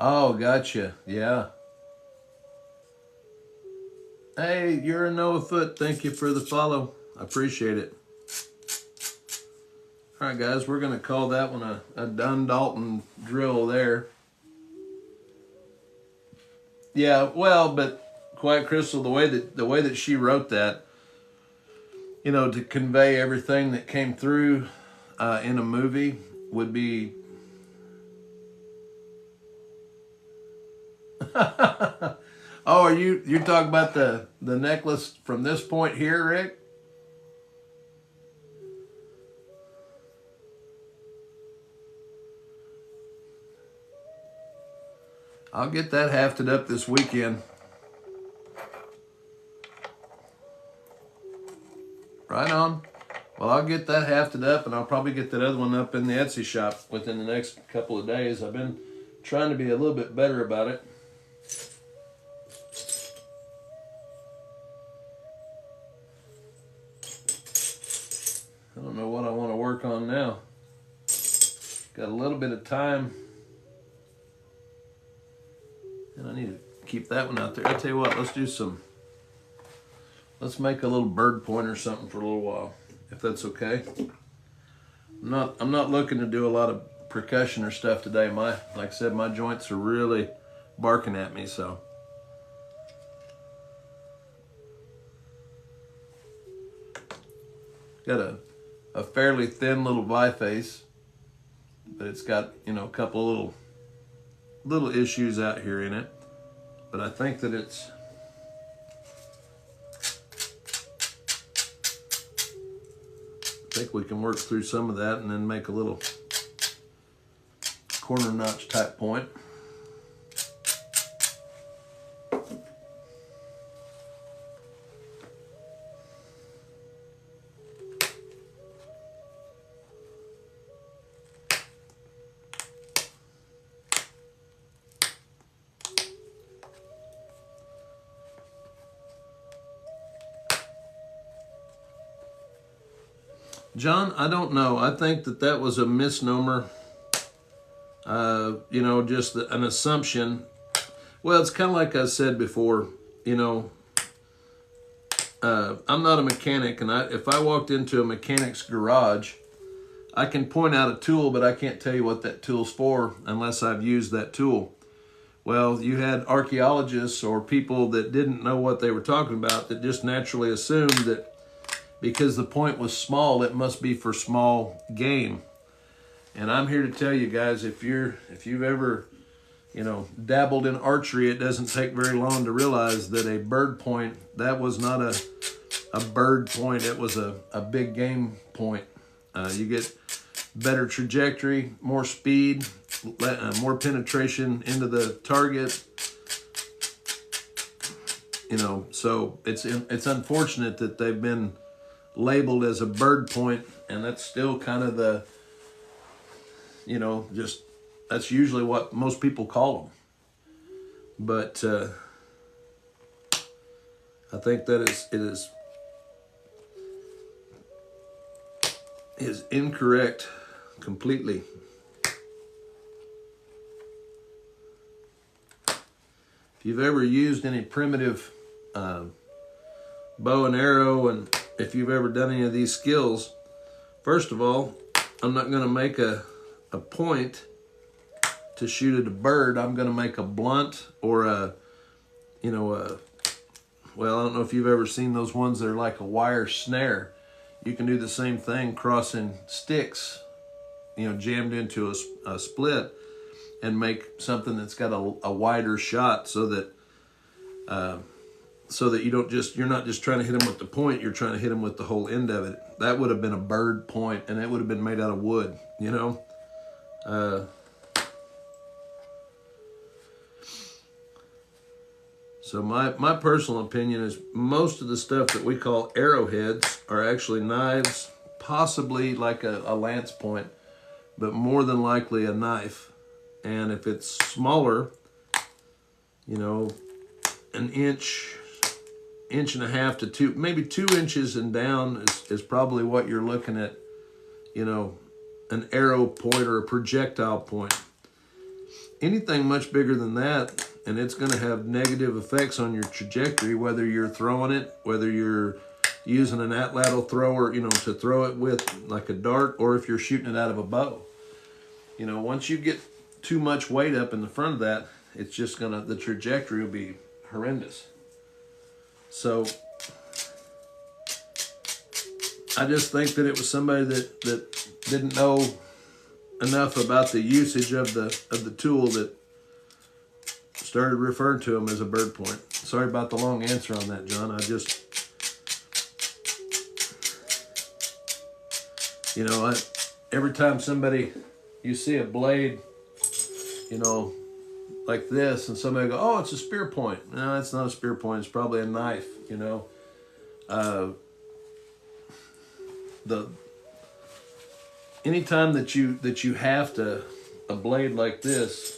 A: oh, gotcha, yeah. Hey, you're a Noah Foot. Thank you for the follow. I appreciate it. All right, guys, we're going to call that one a Dundalton drill there. Yeah, well, but Quiet Crystal, the way that she wrote that, to convey everything that came through in a movie would be. Oh, you're talking about the necklace from this point here, Rick? I'll get that hafted up this weekend. Right on. Well, I'll get that hafted up, and I'll probably get that other one up in the Etsy shop within the next couple of days. I've been trying to be a little bit better about it. I don't know what I want to work on now. Got a little bit of time. And I need to keep that one out there. I'll tell you what, let's make a little bird point or something for a little while, if that's okay. I'm not looking to do a lot of percussion or stuff today. Like I said, my joints are really barking at me, so. Got a fairly thin little biface, but it's got, you know, a couple of little issues out here in it. But I think that I think we can work through some of that and then make a little corner notch type point. John, I don't know. I think that was a misnomer. You know, just an assumption. Well, it's kind of like I said before, you know, I'm not a mechanic, and if I walked into a mechanic's garage, I can point out a tool, but I can't tell you what that tool's for unless I've used that tool. Well, you had archaeologists or people that didn't know what they were talking about that just naturally assumed that because the point was small, it must be for small game. And I'm here to tell you guys, if you've ever, you know, dabbled in archery, it doesn't take very long to realize that a bird point, that was not a bird point, it was a big game point. You get better trajectory, more speed, more penetration into the target. You know, so it's unfortunate that they've been labeled as a bird point, and that's still kind of the, you know, just that's usually what most people call them. But I think that it is incorrect completely. If you've ever used any primitive bow and arrow, and if you've ever done any of these skills, first of all, I'm not going to make a point to shoot at a bird. I'm going to make a blunt or well, I don't know if you've ever seen those ones that are like a wire snare. You can do the same thing, crossing sticks, you know, jammed into a split, and make something that's got a wider shot, so that you're not just trying to hit them with the point, you're trying to hit them with the whole end of it. That would have been a bird point, and it would have been made out of wood, you know. So my personal opinion is most of the stuff that we call arrowheads are actually knives, possibly like a lance point, but more than likely a knife. And if it's smaller, you know, an inch and a half to 2, maybe 2 inches and down is probably what you're looking at, you know, an arrow point or a projectile point. Anything much bigger than that, and it's going to have negative effects on your trajectory, whether you're throwing it, whether you're using an atlatl thrower, you know, to throw it with like a dart, or if you're shooting it out of a bow. You know, once you get too much weight up in the front of that, it's just the trajectory will be horrendous. So I just think that it was somebody that didn't know enough about the usage of the tool that started referring to them as a bird point. Sorry about the long answer on that, John. I just, you know, every time you see a blade, you know, like this, and somebody go, oh, it's a spear point. No, it's not a spear point. It's probably a knife, you know. Anytime that you have a blade like this,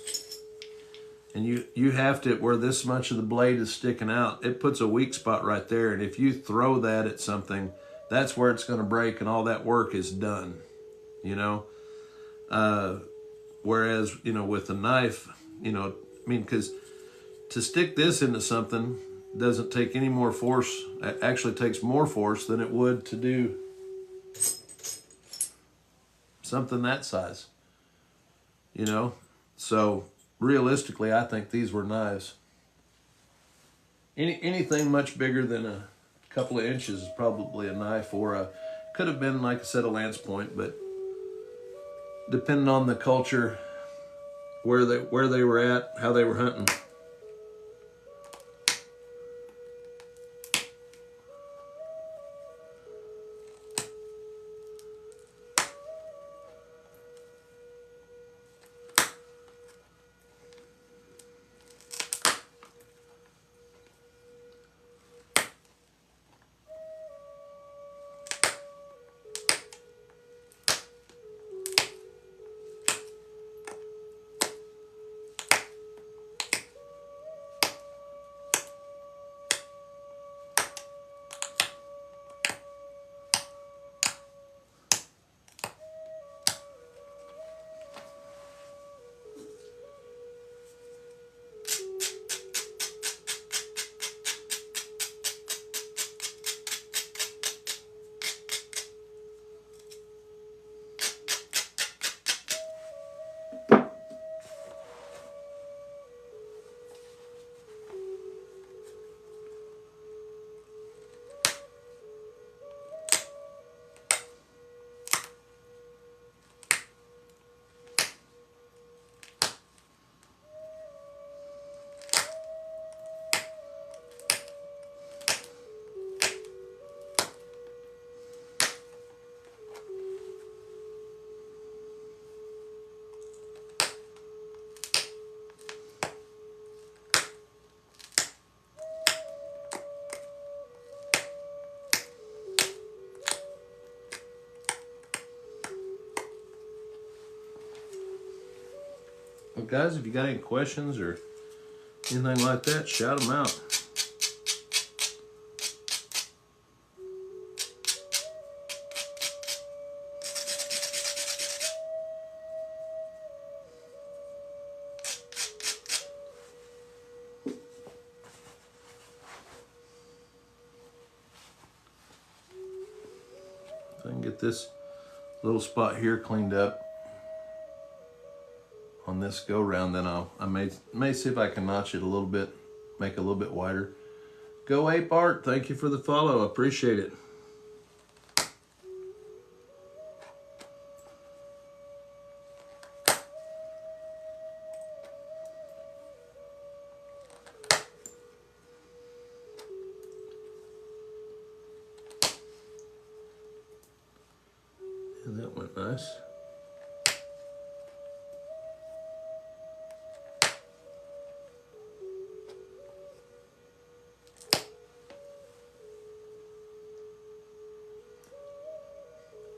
A: and you have to, where this much of the blade is sticking out, it puts a weak spot right there. And if you throw that at something, that's where it's going to break and all that work is done, you know. Whereas, you know, with a knife, you know, I mean, because to stick this into something doesn't take any more force. It actually takes more force than it would to do something that size, you know. So realistically, I think these were knives. Anything much bigger than a couple of inches is probably a knife, or could have been, like I said, a lance point, but depending on the culture, where they were at, how they were hunting. Well, guys, if you got any questions or anything like that, shout them out. If I can get this little spot here cleaned up on this go round, then I may see if I can notch it a little bit, make it a little bit wider. Go Ape Art, thank you for the follow, appreciate it. And that went nice.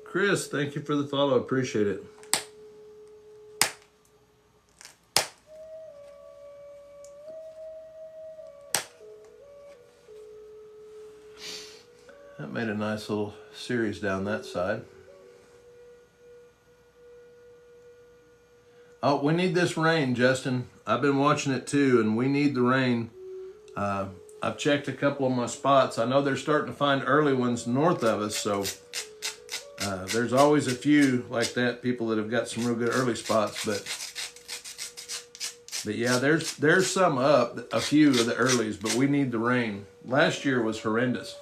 A: Chris, thank you for the follow. Appreciate it. That made a nice little series down that side. Oh, we need this rain, Justin. I've been watching it too, and we need the rain. I've checked a couple of my spots. I know they're starting to find early ones north of us, so there's always a few like that, people that have got some real good early spots, but yeah, there's some up, a few of the earlies, but we need the rain. Last year was horrendous,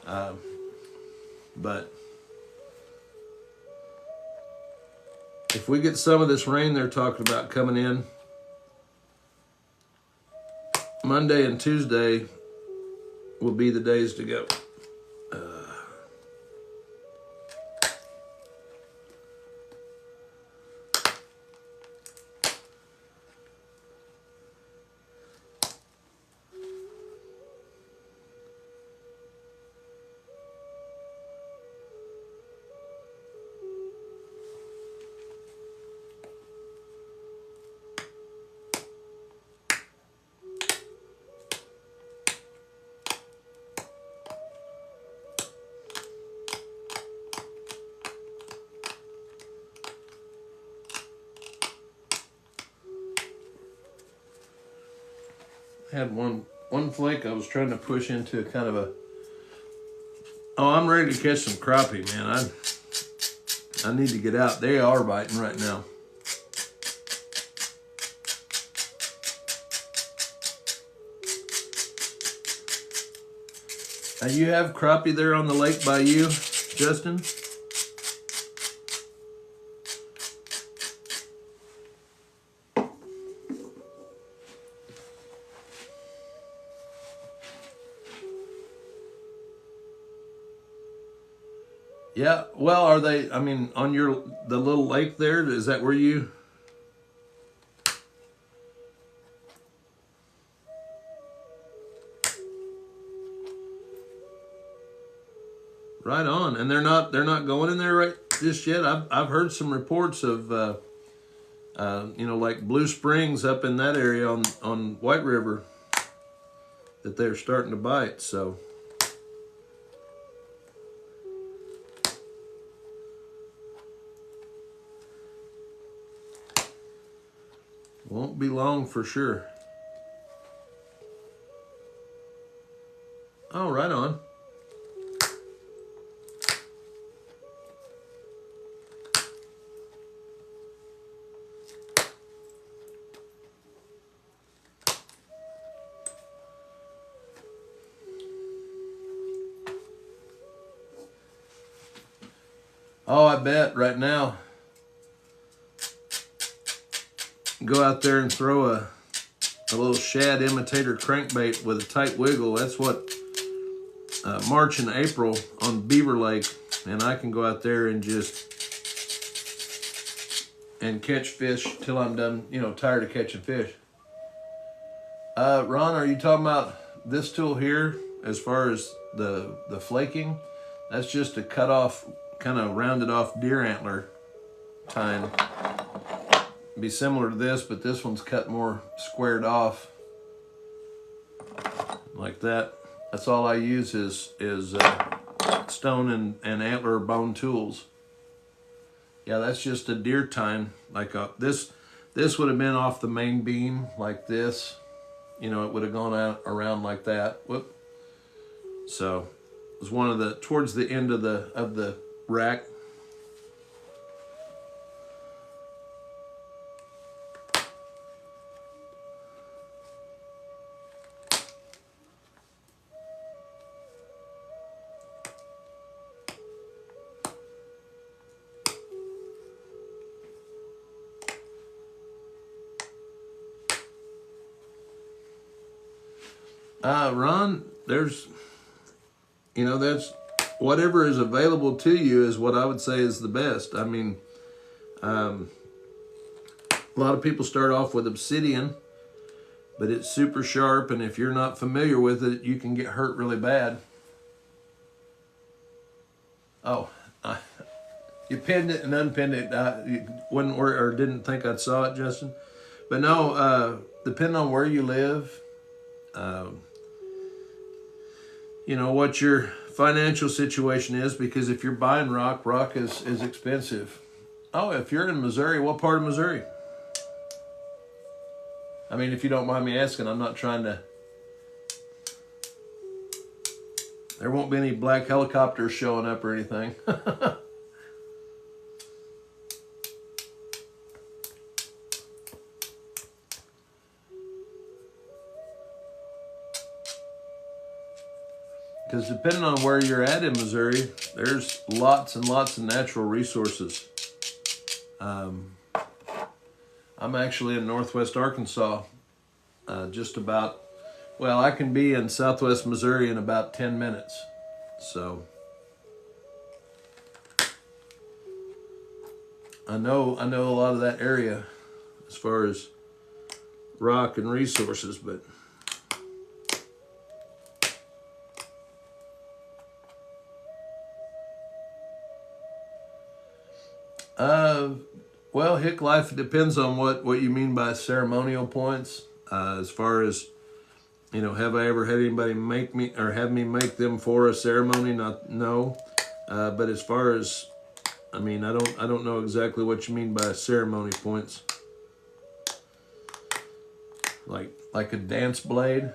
A: but if we get some of this rain they're talking about coming in, Monday and Tuesday will be the days to go. Had one flake I was trying to push into kind of a. Oh, I'm ready to catch some crappie, man. I need to get out. They are biting right now. You have crappie there on the lake by you, Justin? Yeah, well, are they, I mean, on the little lake there, is that where you? Right on, and they're not going in there right just yet. I've heard some reports of, you know, like Blue Springs up in that area on White River, that they're starting to bite, so. Won't be long for sure. Oh, right on. Oh, I bet right now. Go out there and throw a little shad imitator crankbait with a tight wiggle. That's what March and April on Beaver Lake, and I can go out there and just catch fish till I'm done, you know, tired of catching fish. Ron, are you talking about this tool here as far as the flaking? That's just a cut off, kind of rounded off deer antler tine. Be similar to this, but this one's cut more squared off like that. That's all I use is stone and antler bone tools. Yeah, that's just a deer tine. Like this would have been off the main beam like this. You know, it would have gone out around like that. Whoop. So it was one of the towards the end of the rack. Ron, there's, you know, that's whatever is available to you is what I would say is the best. I mean, a lot of people start off with obsidian, but it's super sharp, and if you're not familiar with it, you can get hurt really bad. Oh, you pinned it and unpinned it. You wouldn't or didn't think I saw it, Justin. But no, depending on where you live, you know, what your financial situation is, because if you're buying rock is expensive. Oh, if you're in Missouri, what part of Missouri? I mean, if you don't mind me asking, I'm not trying to... There won't be any black helicopters showing up or anything. Because depending on where you're at in Missouri, there's lots and lots of natural resources. I'm actually in northwest Arkansas, just about, well, I can be in southwest Missouri in about 10 minutes. So I know a lot of that area as far as rock and resources, but well, Hick Life, it depends on what you mean by ceremonial points. As far as, you know, have I ever had anybody make me or have me make them for a ceremony? No. But as far as, I mean, I don't know exactly what you mean by ceremony points. like a dance blade.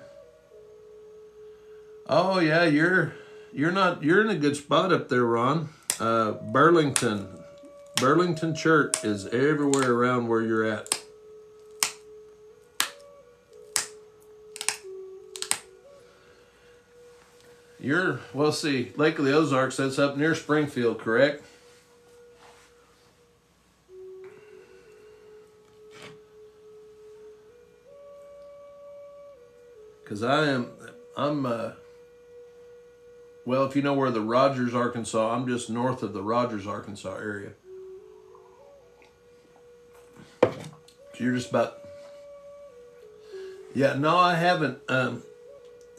A: Oh yeah, you're in a good spot up there, Ron. Burlington Church is everywhere around where you're at. Well, see, Lake of the Ozarks, that's up near Springfield, correct? Because well, if you know where the Rogers, Arkansas, I'm just north of the Rogers, Arkansas area. So you're just about, yeah, no, I haven't.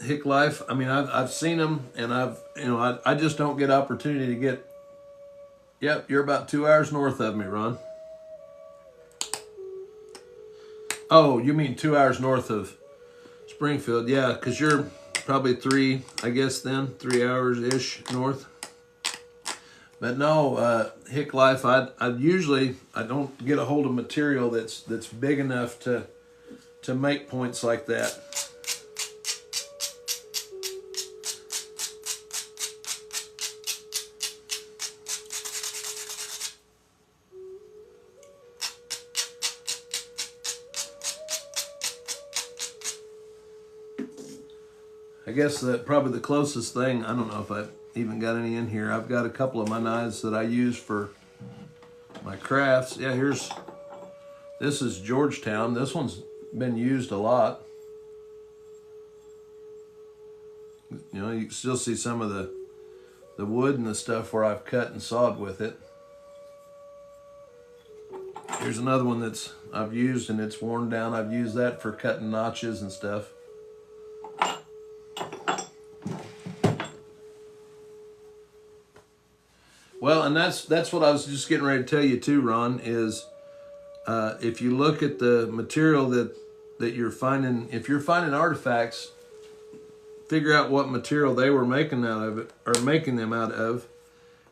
A: Hick Life, I mean, I've seen them, and I just don't get opportunity to get, yep, you're about 2 hours north of me, Ron. Oh, you mean 2 hours north of Springfield, yeah, because you're probably 3 hours-ish north. But no, Hick Life, I don't get a hold of material that's big enough to make points like that. I guess that probably the closest thing, I don't know if I've even got any in here. I've got a couple of my knives that I use for my crafts. Yeah, this is Georgetown. This one's been used a lot. You know, you can still see some of the wood and the stuff where I've cut and sawed with it. Here's another one that's I've used and it's worn down. I've used that for cutting notches and stuff. Well, and that's what I was just getting ready to tell you too, Ron, is if you look at the material that you're finding, if you're finding artifacts, figure out what material they were making out of it, or making them out of,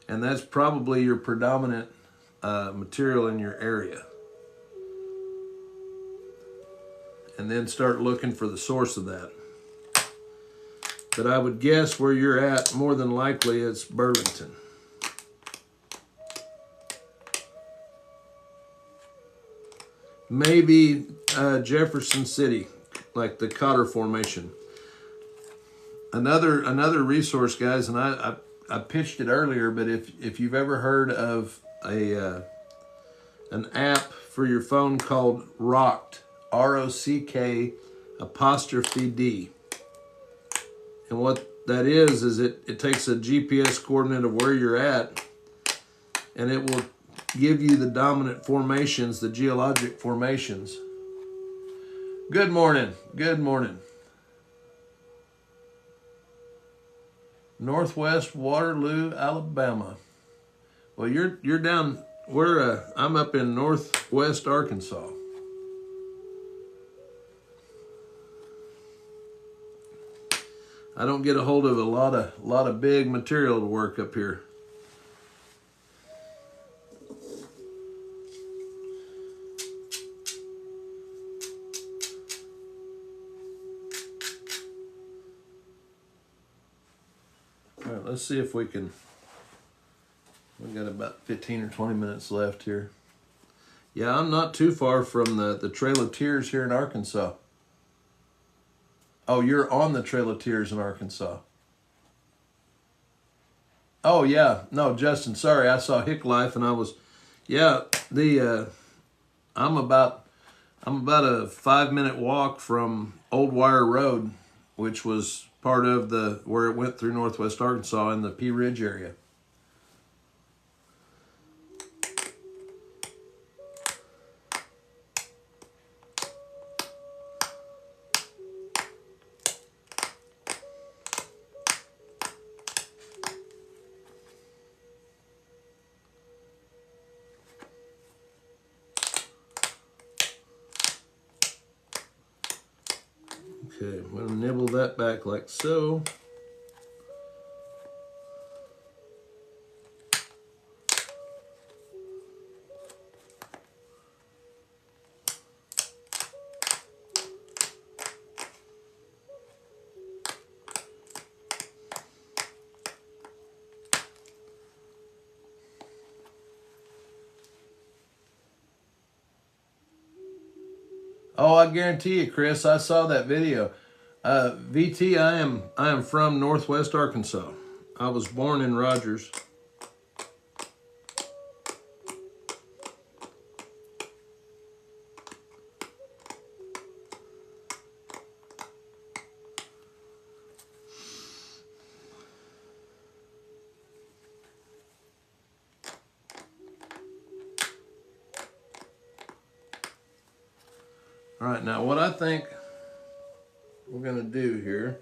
A: and that's probably your predominant material in your area. And then start looking for the source of that. But I would guess where you're at, more than likely, it's Burlington. Maybe Jefferson City, like the Cotter Formation. Another resource, guys, and I pitched it earlier, but if you've ever heard of an app for your phone called Rocked, ROCK apostrophe D. And what that is it takes a GPS coordinate of where you're at, and it will give you the dominant formations, the geologic formations. Good morning. Good morning. Northwest Waterloo, Alabama. Well, you're down where I'm up in Northwest Arkansas. I don't get a hold of a lot of big material to work up here. All right, let's see if we can. We've got about 15 or 20 minutes left here. Yeah, I'm not too far from the Trail of Tears here in Arkansas. Oh, you're on the Trail of Tears in Arkansas. Oh, yeah. No, Justin, sorry. I saw Hick Life and I was, yeah, I'm about a 5-minute walk from Old Wire Road, which was part of where it went through Northwest Arkansas in the Pea Ridge area. Okay, I'm going to nibble that back like so. Oh, I guarantee you, Chris, I saw that video. VT, I am from Northwest Arkansas. I was born in Rogers. All right, now what I think we're gonna do here,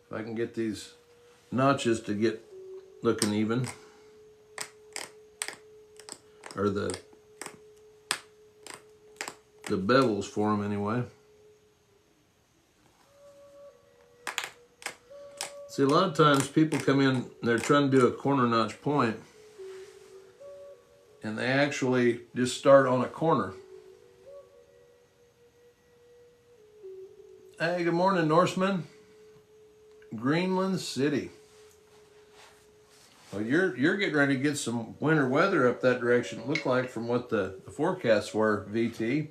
A: if I can get these notches to get looking even, or the bevels for them anyway. See, a lot of times people come in, they're trying to do a corner notch point, and they actually just start on a corner. Hey, good morning, Norseman. Greenland City. Well, you're getting ready to get some winter weather up that direction, it looked like, from what the forecasts were, VT.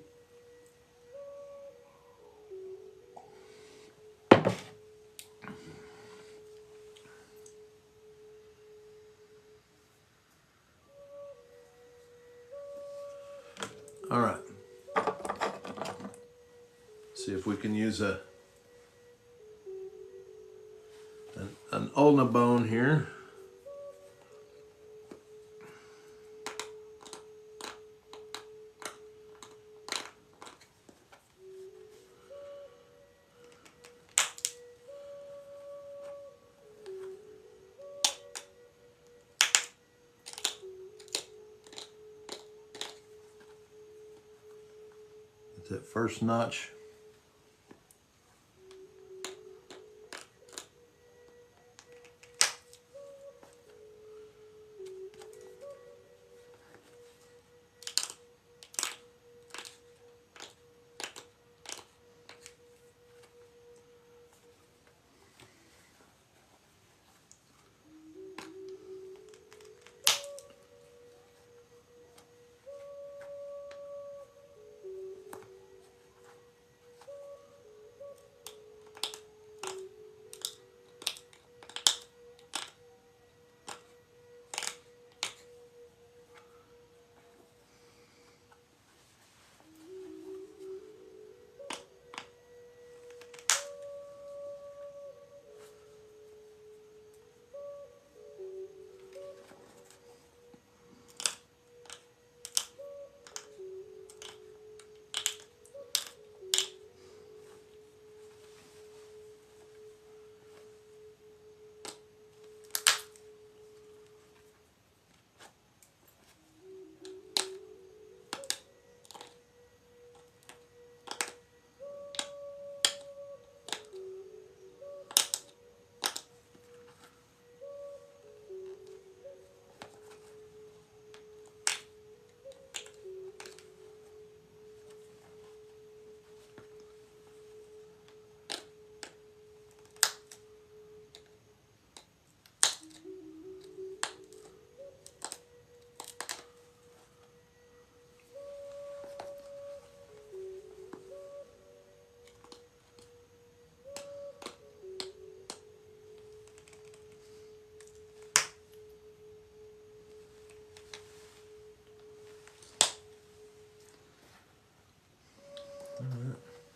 A: All right. See if we can use an ulna bone here. Get that first notch.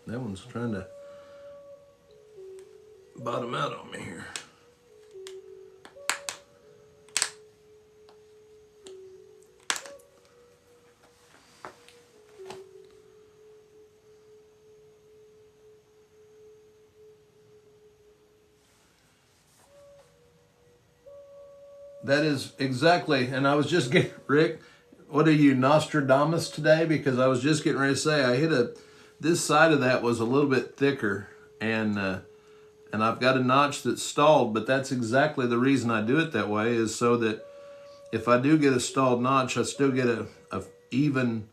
A: That one's trying to bottom out on me here. That is exactly, and I was just getting, Rick, what are you, Nostradamus today? Because I was just getting ready to say, I hit this side of that was a little bit thicker, and I've got a notch that's stalled, but that's exactly the reason I do it that way, is so that if I do get a stalled notch, I still get a even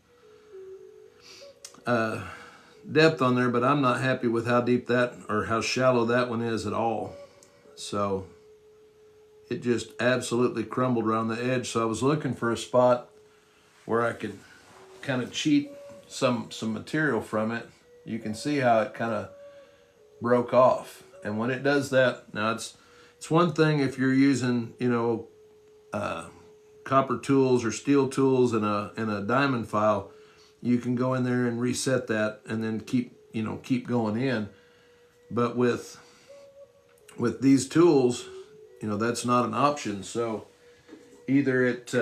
A: depth on there, but I'm not happy with how deep that, or how shallow that one is at all. So it just absolutely crumbled around the edge. So I was looking for a spot where I could kind of cheat some material from it. you can see how it kind of broke off. And when it does that, now it's one thing if you're using, you know, copper tools or steel tools and a diamond file, you can go in there and reset that and then keep going in. But with these tools, you know, that's not an option. So either it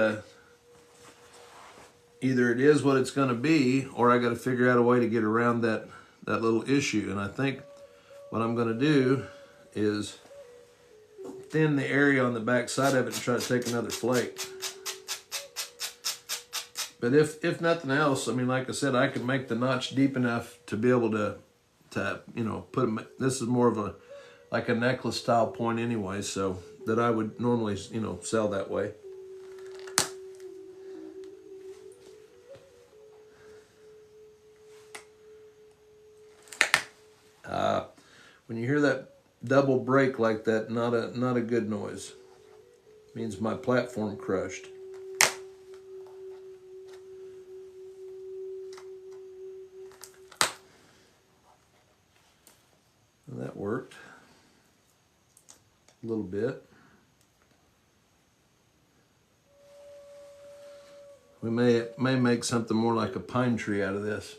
A: is what it's going to be, or I got to figure out a way to get around that little issue. And I think what I'm going to do is thin the area on the back side of it and try to take another flake. But if nothing else, I mean, like I said, I could make the notch deep enough to be able to you know, put them. This is more of a like a necklace style point anyway, so that I would normally, you know, sell that way. When you hear that double break like that, not a good noise. It means my platform crushed. Well, that worked a little bit. We may make something more like a pine tree out of this.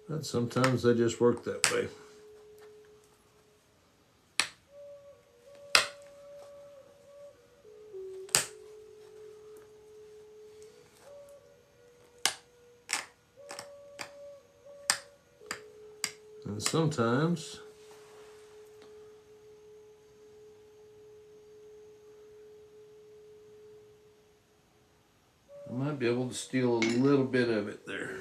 A: But sometimes they just work that way. And sometimes I might be able to steal a little bit of it there.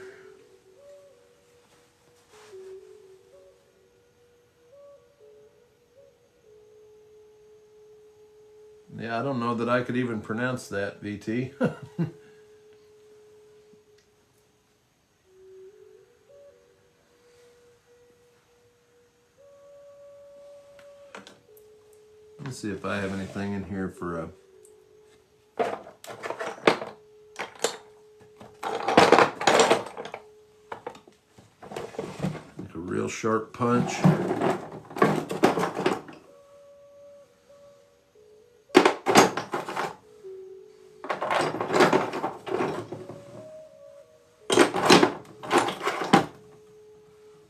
A: Yeah, I don't know that I could even pronounce that, VT. Let's see if I have anything in here for a... like a real sharp punch.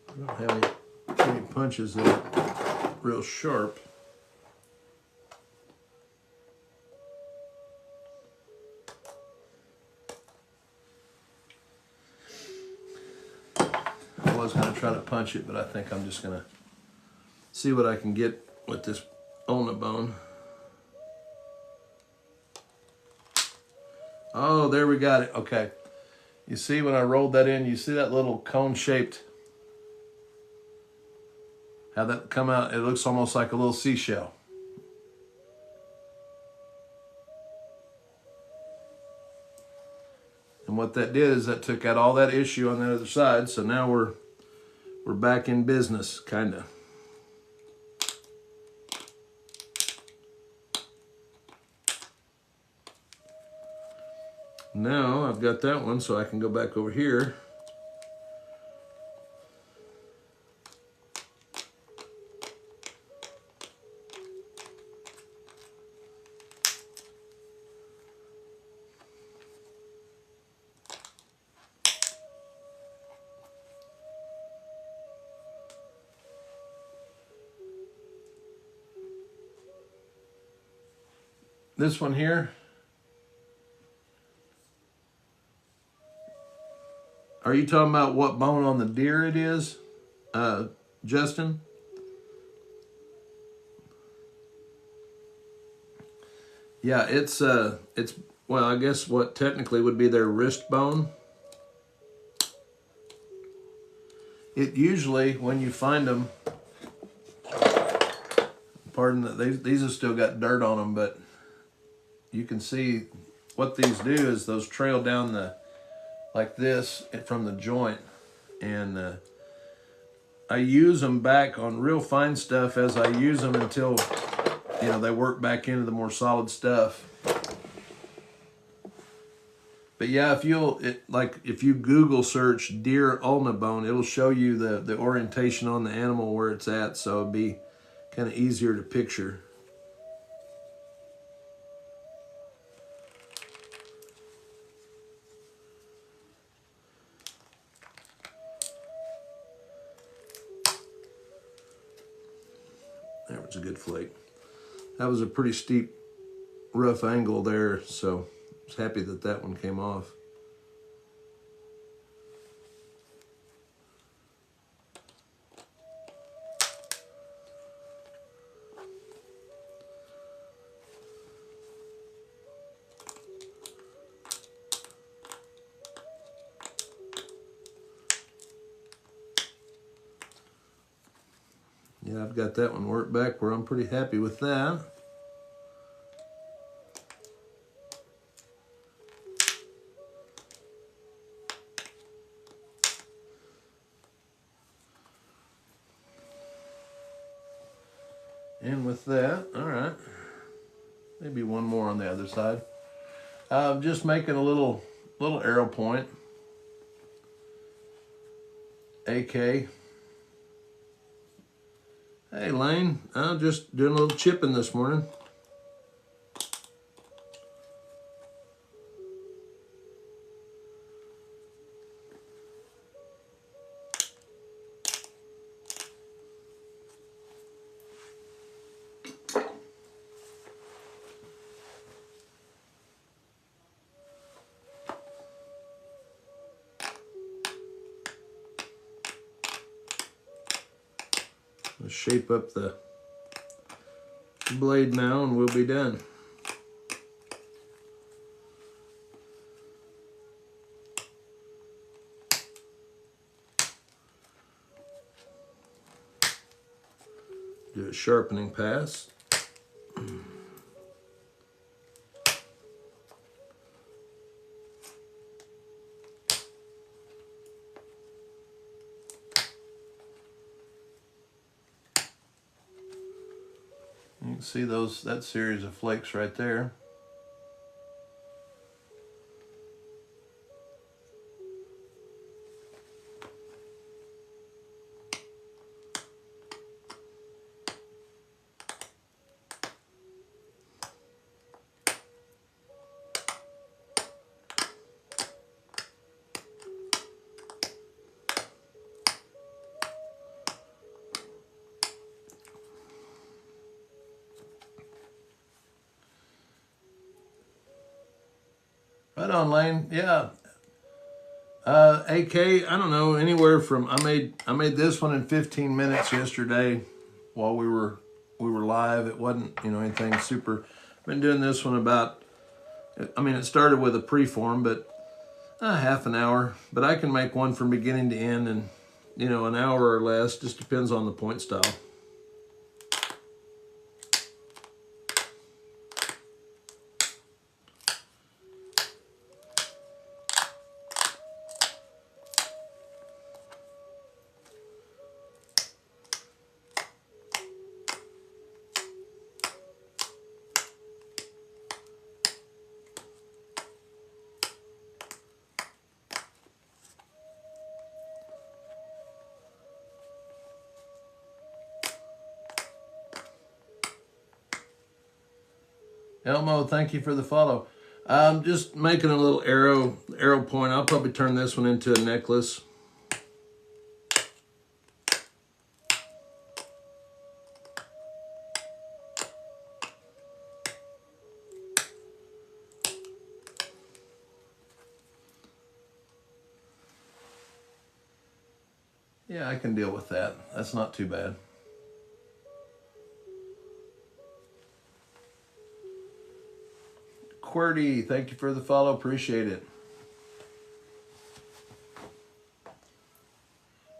A: I don't have any punches that are real sharp. I was going to try to punch it, but I think I'm just going to see what I can get with this ulna bone. Oh, there we got it. Okay. You see when I rolled that in, you see that little cone-shaped, how that come out? It looks almost like a little seashell. And what that did is that took out all that issue on the other side. So now we're back in business, kind of. Now I've got that one, so I can go back over here. This one here, are you talking about what bone on the deer it is, Justin? Yeah, it's well, I guess what technically would be their wrist bone. It usually, when you find them, pardon that these have still got dirt on them, but you can see what these do is those trail down the, like this, from the joint. And I use them back on real fine stuff as I use them until, you know, they work back into the more solid stuff. But yeah, if you Google search deer ulna bone, it'll show you the orientation on the animal where it's at, so it'll be kind of easier to picture. There was a good flake. That was a pretty steep, rough angle there, so I was happy that that one came off. Yeah, I've got that one worked back where I'm pretty happy with that. And with that, all right, maybe one more on the other side. Just making a little arrow point. AK. Hey Lane, I'm just doing a little chipping this morning. Let's shape up the blade now and we'll be done. Do a sharpening pass. You can see that series of flakes right there. Right on, Lane. Yeah. AK, I don't know, anywhere from I made this one in 15 minutes yesterday while we were live. It wasn't, you know, anything super. I've been doing this one about, I mean, it started with a preform, but half an hour. But I can make one from beginning to end in, you know, an hour or less. Just depends on the point style. Elmo, thank you for the follow. I'm just making a little arrow point. I'll probably turn this one into a necklace. Yeah, I can deal with that. That's not too bad. QWERTY, thank you for the follow. Appreciate it.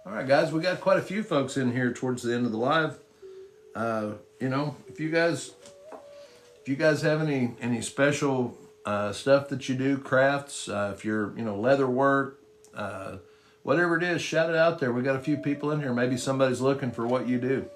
A: All right, guys, we got quite a few folks in here towards the end of the live. You know, if you guys have any special stuff that you do, crafts, if you're, you know, leather work, whatever it is, shout it out there. We got a few people in here. Maybe somebody's looking for what you do.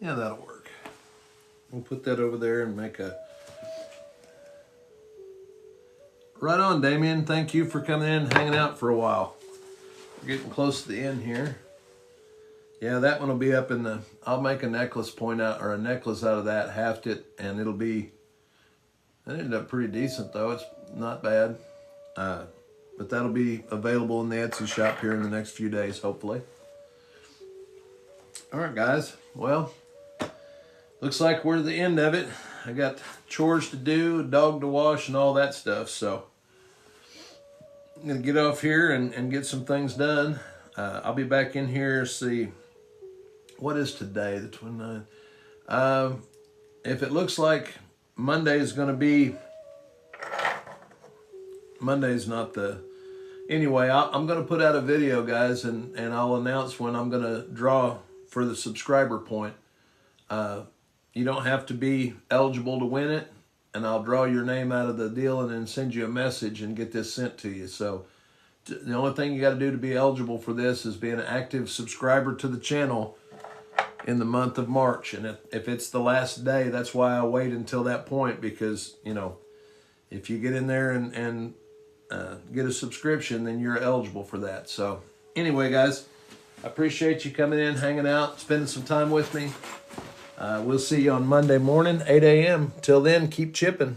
A: Yeah, that'll work. We'll put that over there and make a... Right on, Damien. Thank you for coming in and hanging out for a while. We're getting close to the end here. Yeah, that one will be up in the... I'll make a necklace point out, or a necklace out of that, haft it, and it'll be... That ended up pretty decent, though. It's not bad. But that'll be available in the Etsy shop here in the next few days, hopefully. All right, guys. Well, looks like we're at the end of it. I got chores to do, a dog to wash, and all that stuff, so I'm going to get off here and get some things done. I'll be back in here, see, what is today, the 29th? If it looks like Monday is going to be, Monday's not the, anyway, I'm going to put out a video, guys, and I'll announce when I'm going to draw for the subscriber point. You don't have to be eligible to win it, and I'll draw your name out of the deal and then send you a message and get this sent to you. So the only thing you got to do to be eligible for this is be an active subscriber to the channel in the month of March. And if it's the last day, that's why I wait until that point, because, you know, if you get in there and get a subscription, then you're eligible for that. So anyway, guys, I appreciate you coming in, hanging out, spending some time with me. We'll see you on Monday morning, 8 a.m. Till then, keep chipping.